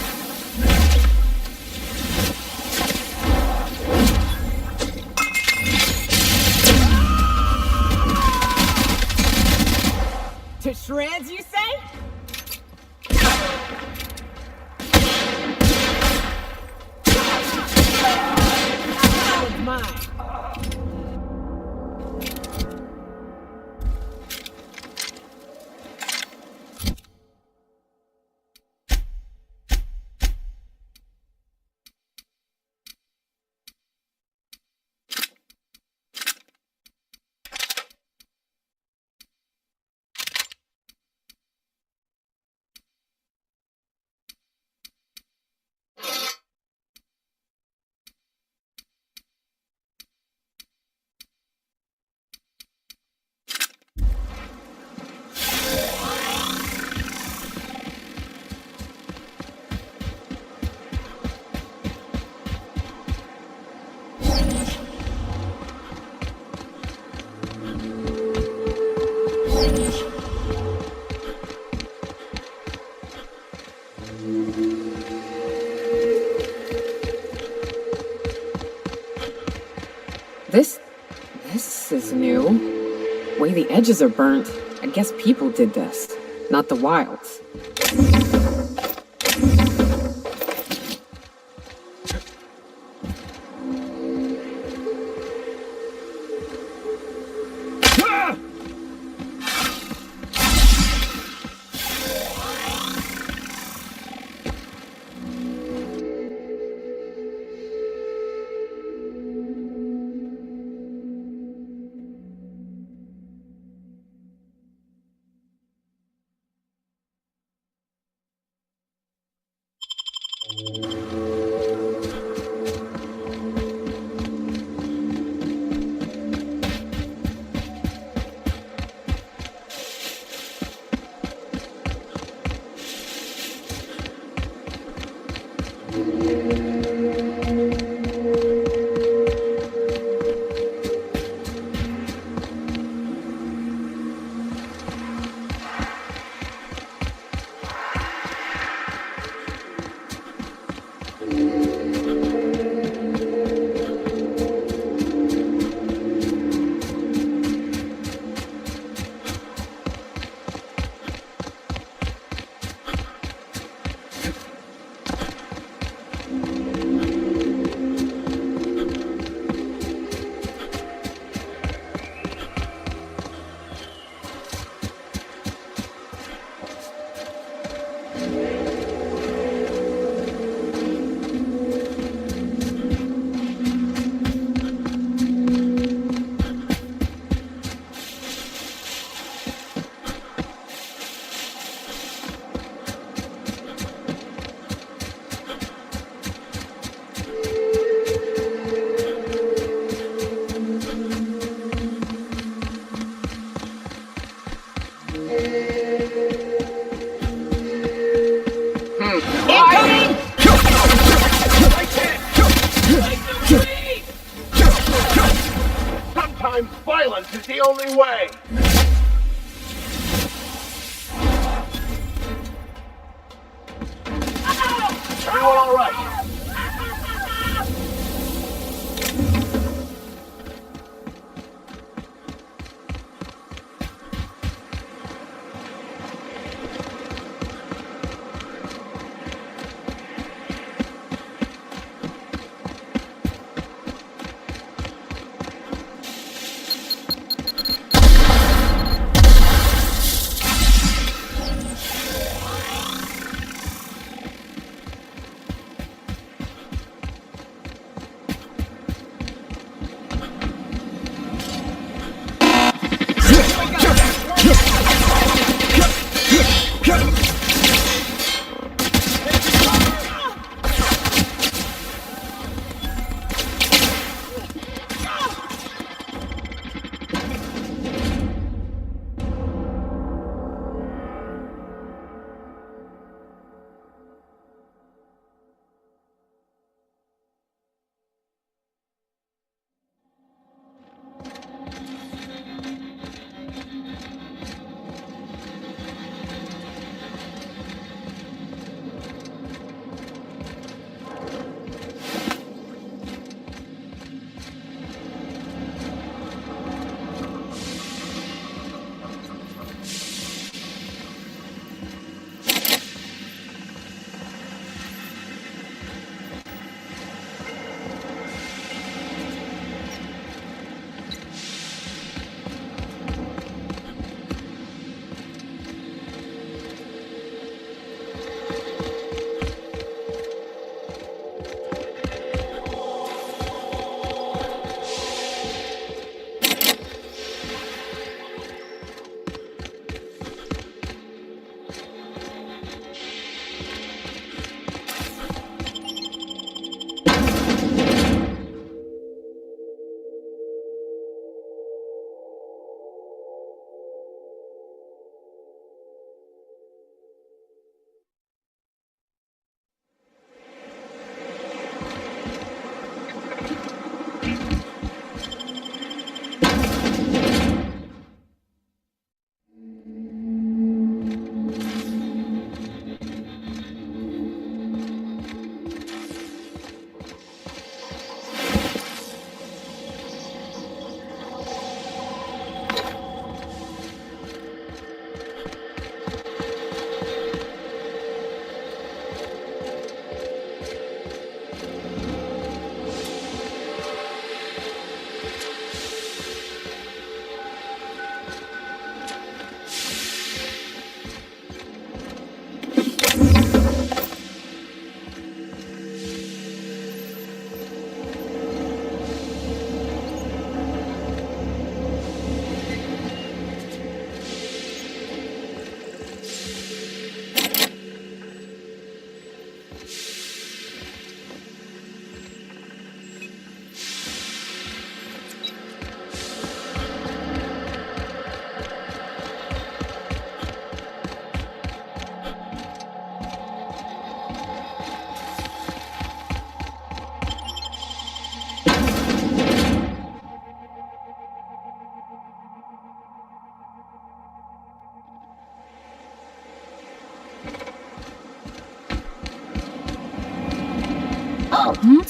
To shreds, you say? That was mine. This is new. Way the edges are burnt. I guess people did this, not the wilds. Sometimes violence is the only way. Everyone all right?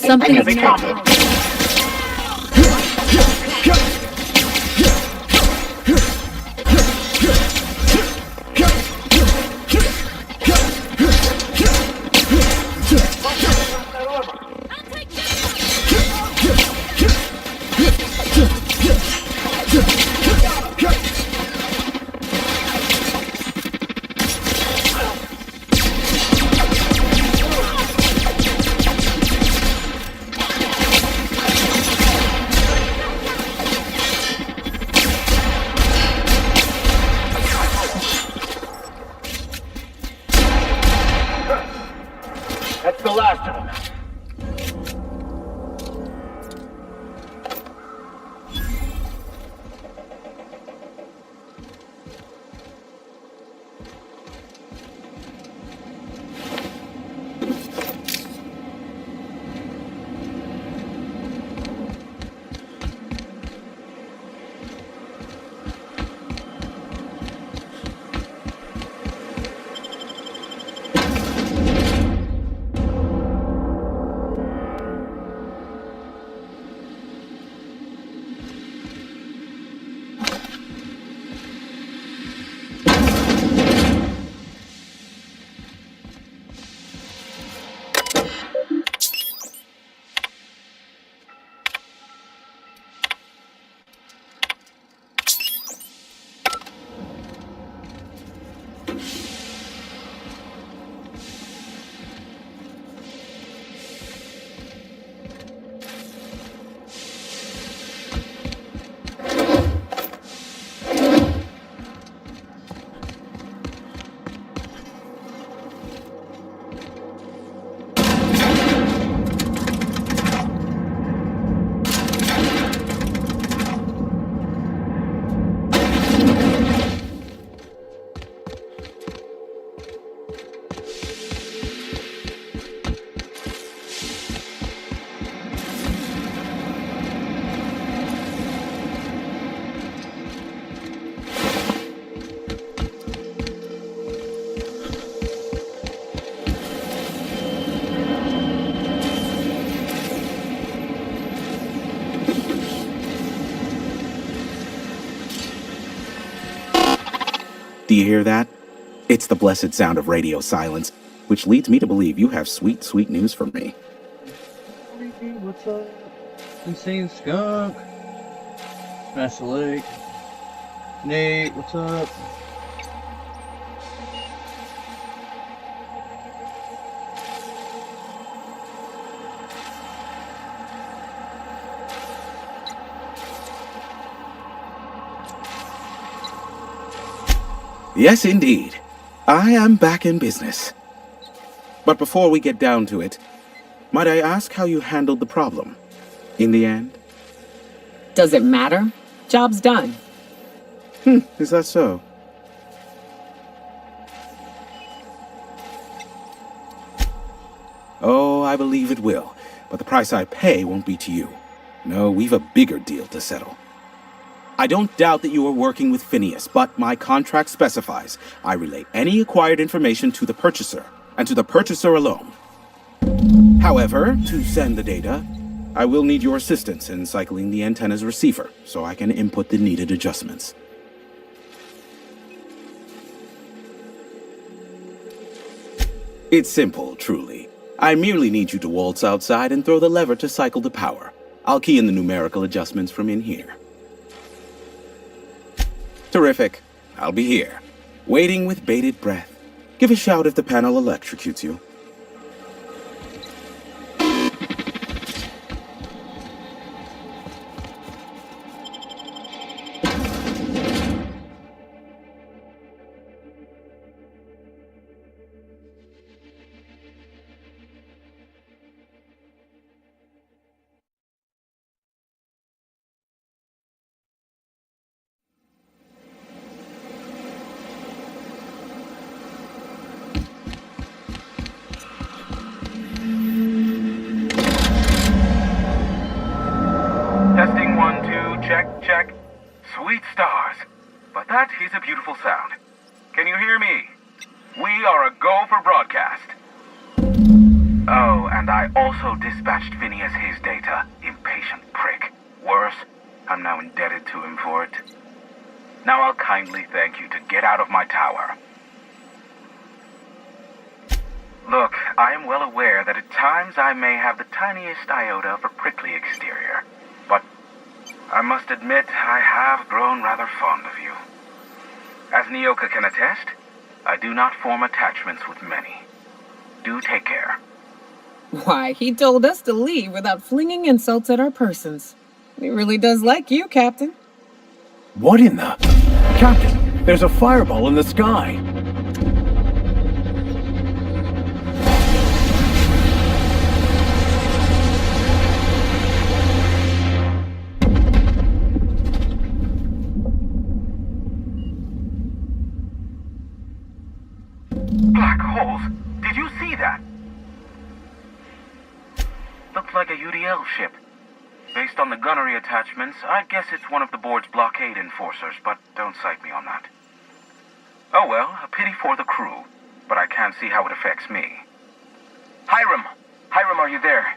Something is coming. That's the last of them. Do you hear that? It's the blessed sound of radio silence, which leads me to believe you have sweet, sweet news for me. What's up? Insane Skunk. Master Lake. Nate, what's up? Yes, indeed. I am back in business. But before we get down to it, might I ask how you handled the problem? In the end? Does it matter? Job's done. Is that so? Oh, I believe it will. But the price I pay won't be to you. No, we've a bigger deal to settle. I don't doubt that you are working with Phineas, but my contract specifies I relay any acquired information to the purchaser, and to the purchaser alone. However, to send the data, I will need your assistance in cycling the antenna's receiver, so I can input the needed adjustments. It's simple, truly. I merely need you to waltz outside and throw the lever to cycle the power. I'll key in the numerical adjustments from in here. Terrific. I'll be here, waiting with bated breath. Give a shout if the panel electrocutes you. Testing 1, 2, check, check. Sweet stars. But that is a beautiful sound. Can you hear me? We are a go for broadcast. Oh, and I also dispatched Phineas his data. Impatient prick. Worse, I'm now indebted to him for it. Now I'll kindly thank you to get out of my tower. Look, I am well aware that at times I may have the tiniest iota of a prickly exterior, but I must admit I have grown rather fond of you. As Nyoka can attest, I do not form attachments with many. Do take care. Why, he told us to leave without flinging insults at our persons. He really does like you, Captain. What in the... Captain, there's a fireball in the sky. Black holes? Did you see that? Looks like a UDL ship. Based on the gunnery attachments, I guess it's one of the board's blockade enforcers, but don't cite me on that. Oh well, a pity for the crew, but I can't see how it affects me. Hiram! Hiram, are you there?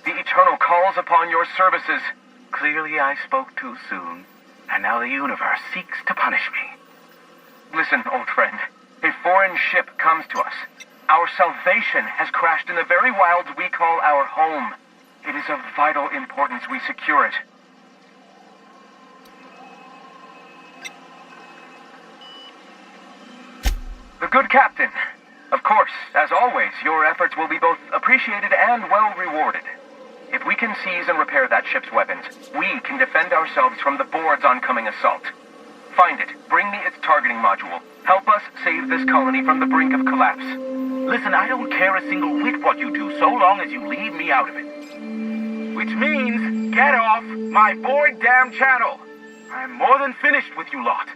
The Eternal calls upon your services. Clearly I spoke too soon, and now the universe seeks to punish me. Listen, old friend. A foreign ship comes to us. Our salvation has crashed in the very wilds we call our home. It is of vital importance we secure it. The good captain. Of course, as always, your efforts will be both appreciated and well rewarded. If we can seize and repair that ship's weapons, we can defend ourselves from the board's oncoming assault. Find it, bring me its targeting module. Help us save this colony from the brink of collapse. Listen, I don't care a single whit what you do, so long as you leave me out of it. Which means, get off my board damn channel. I am more than finished with you lot.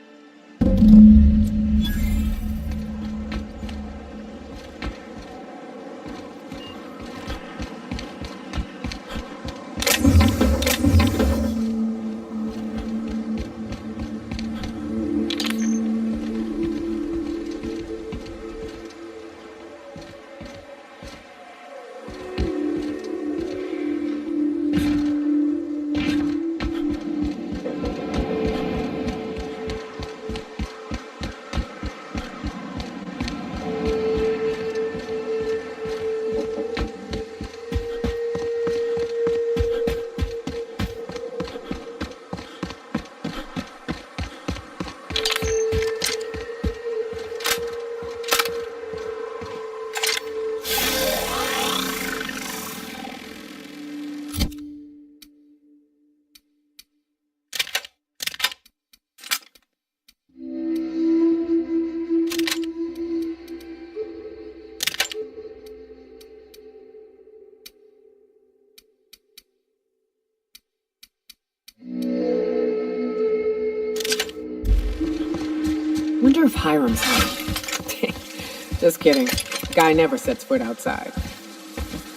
Wonder if Hiram's home. Just kidding. Guy never sets foot outside.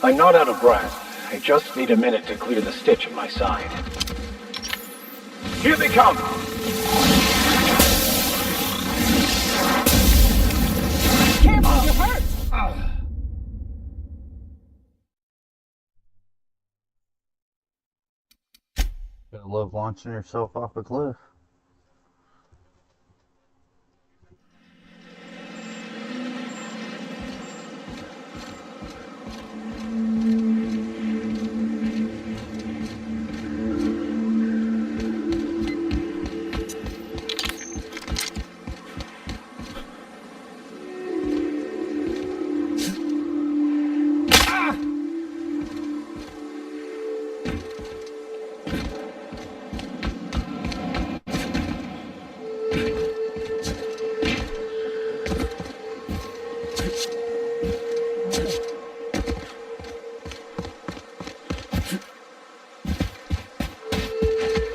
I'm not out of breath. I just need a minute to clear the stitch in my side. Here they come! Careful, you're hurt! Gotta love launching yourself off a cliff.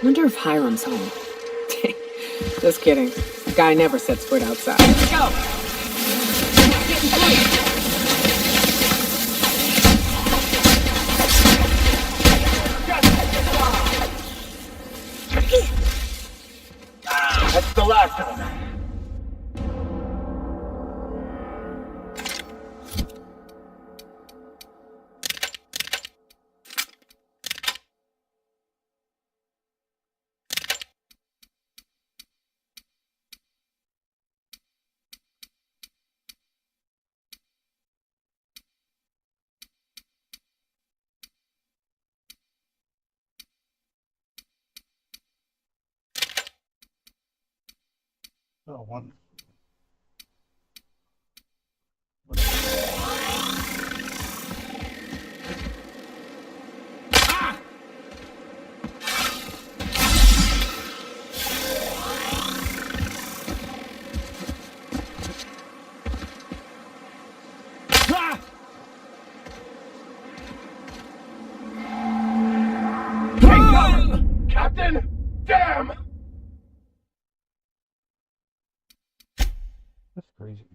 Wonder if Hiram's home. Just kidding. Guy never sets foot outside. Let's go! That's the last of them. Oh, one. Captain! Damn! That's crazy.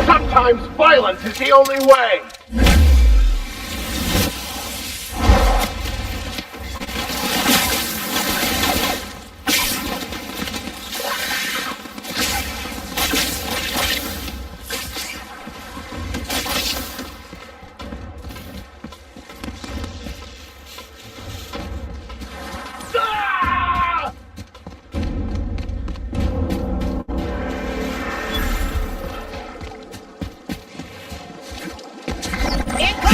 Sometimes violence is the only way! Incoming!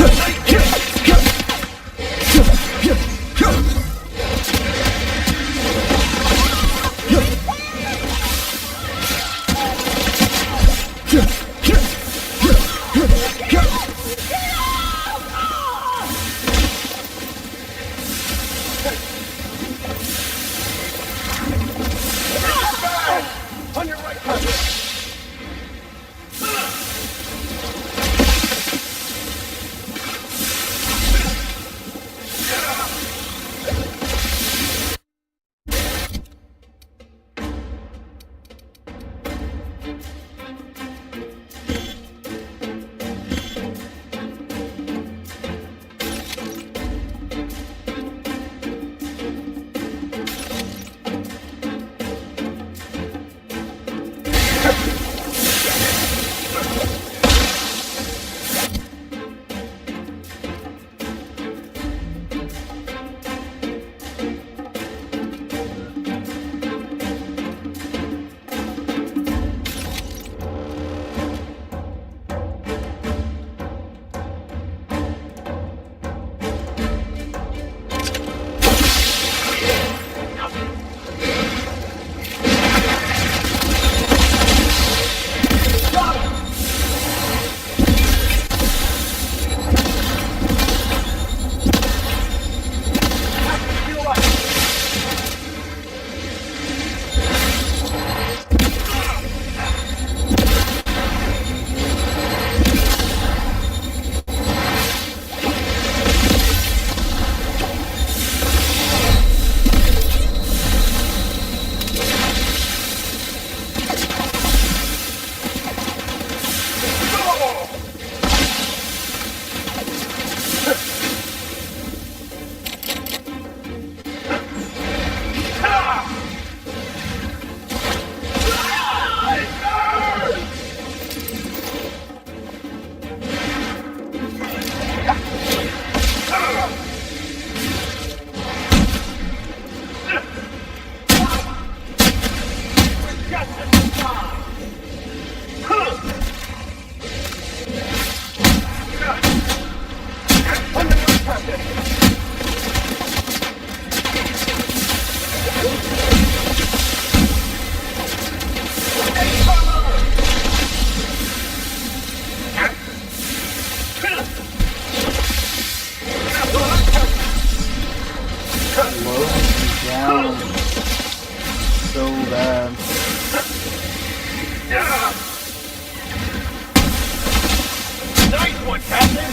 doing, Captain?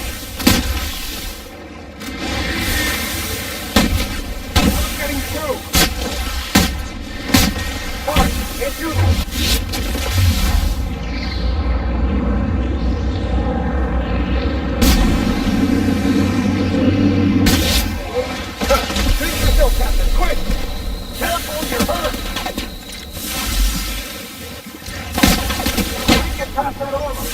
I'm getting through. Mark, it's you. Fix yourself, Captain, quick! Careful, you're hurt! Get past that armor!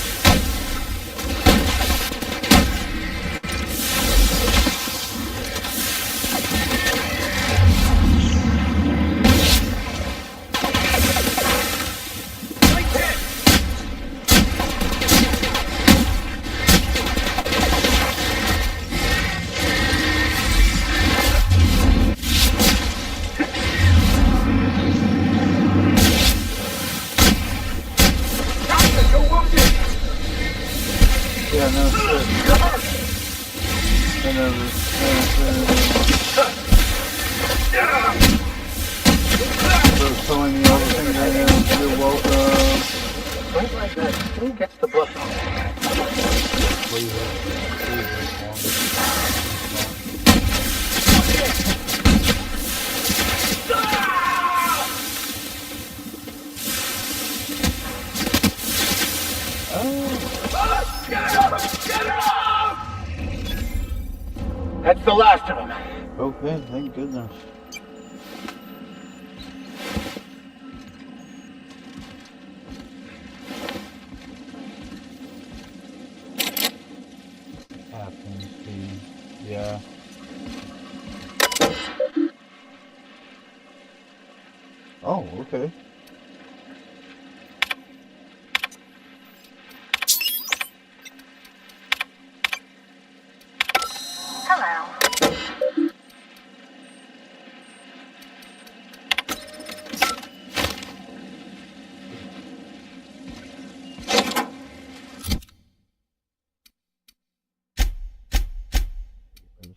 Yeah, no shit. I know this. So telling me all the things I know. You're welcome. Right like that. Who gets the book? Get it up! Get it up! That's the last of them. Okay, thank goodness. Captain's team. Yeah. Oh, okay.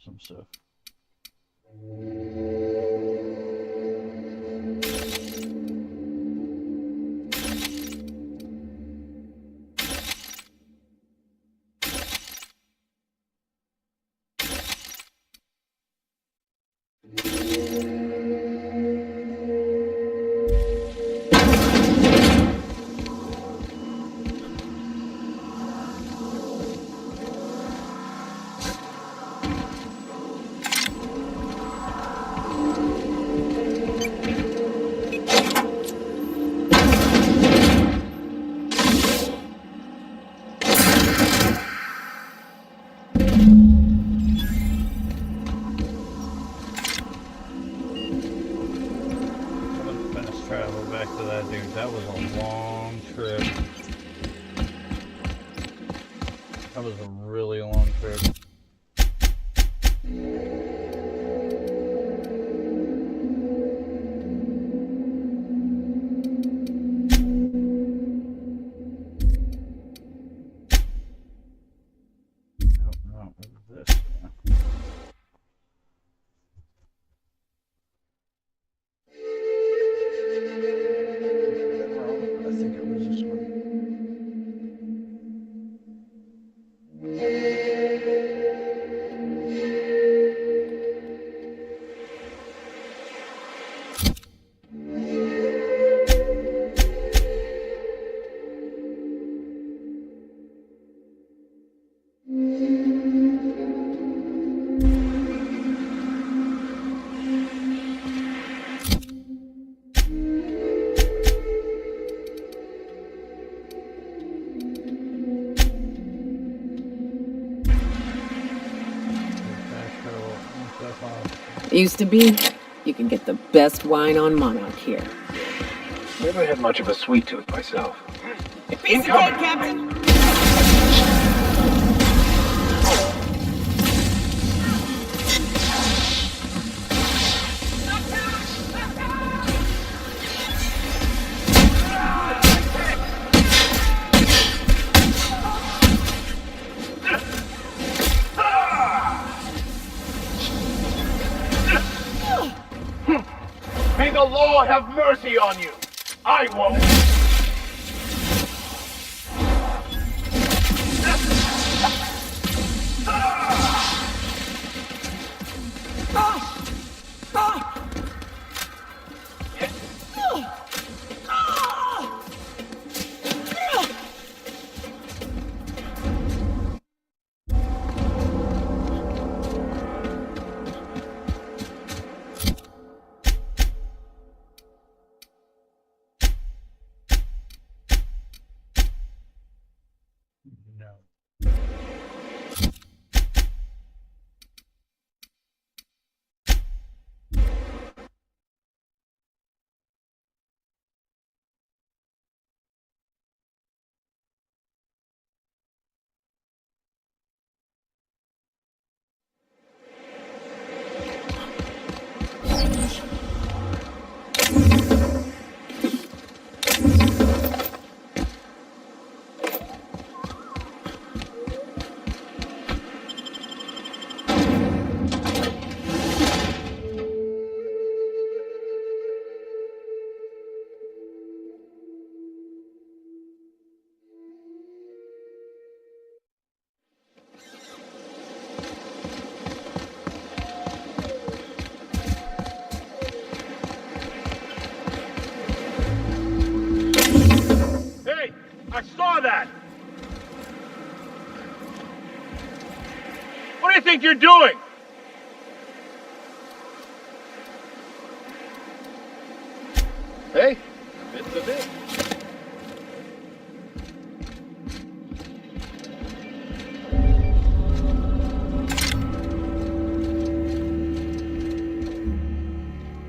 Some stuff. Travel back to that dude. That was a long trip. That was a really long trip. No, what is this? I think it was this one. Used to be, you can get the best wine on Monarch here. Never had much of a sweet tooth myself. Incoming, Captain! May the law have mercy on you. I won't. that! What do you think you're doing? Hey, it's a bit.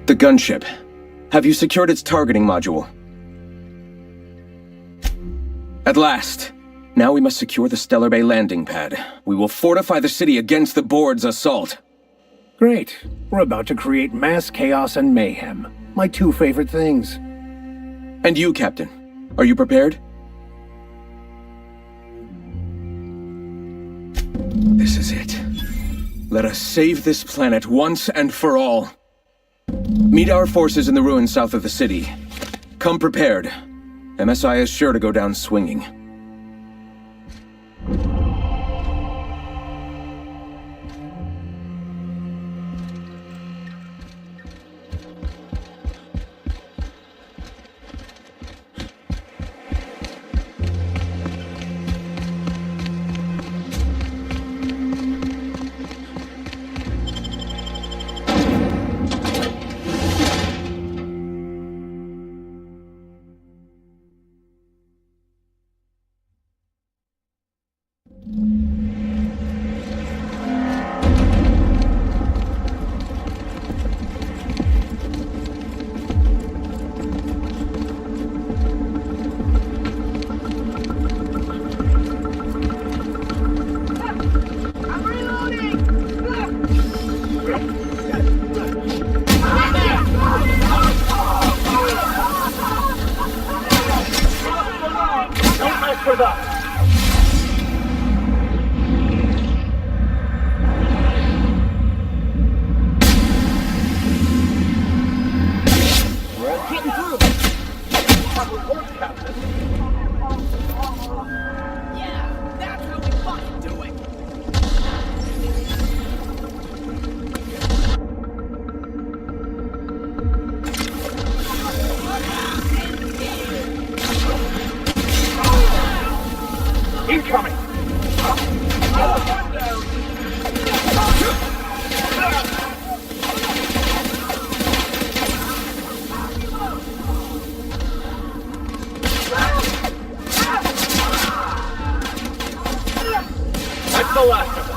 The gunship. Have you secured its targeting module? At last. Now we must secure the Stellar Bay landing pad. We will fortify the city against the Board's assault. Great. We're about to create mass chaos and mayhem. My two favorite things. And you, Captain. Are you prepared? This is it. Let us save this planet once and for all. Meet our forces in the ruins south of the city. Come prepared. MSI is sure to go down swinging. That's the last of them.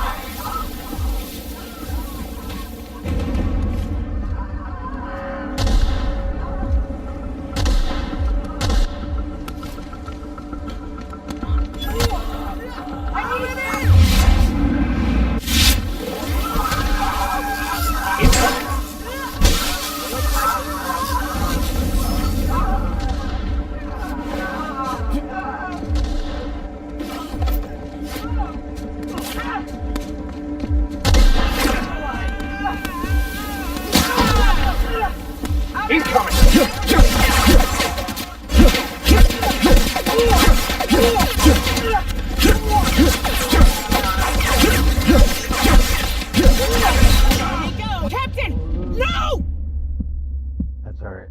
That's alright.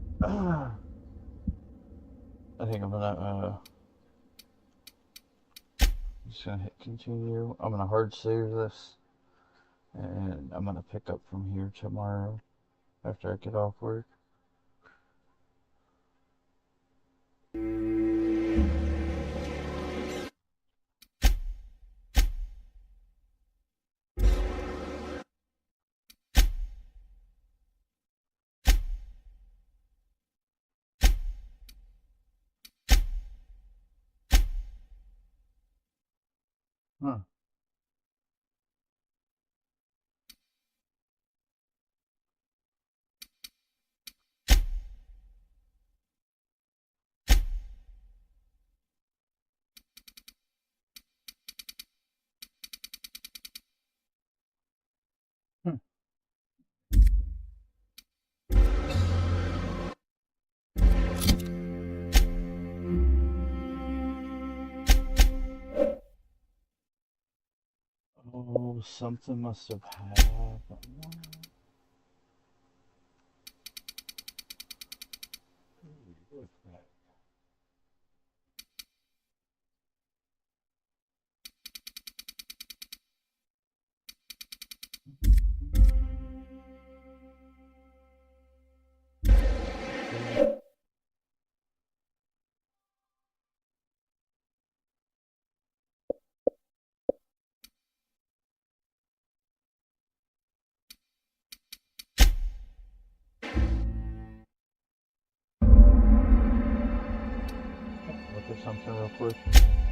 I think I'm gonna, just gonna hit continue. I'm gonna hard save this. And I'm gonna pick up from here tomorrow after I get off work. Huh. Oh, something must have happened. something real quick.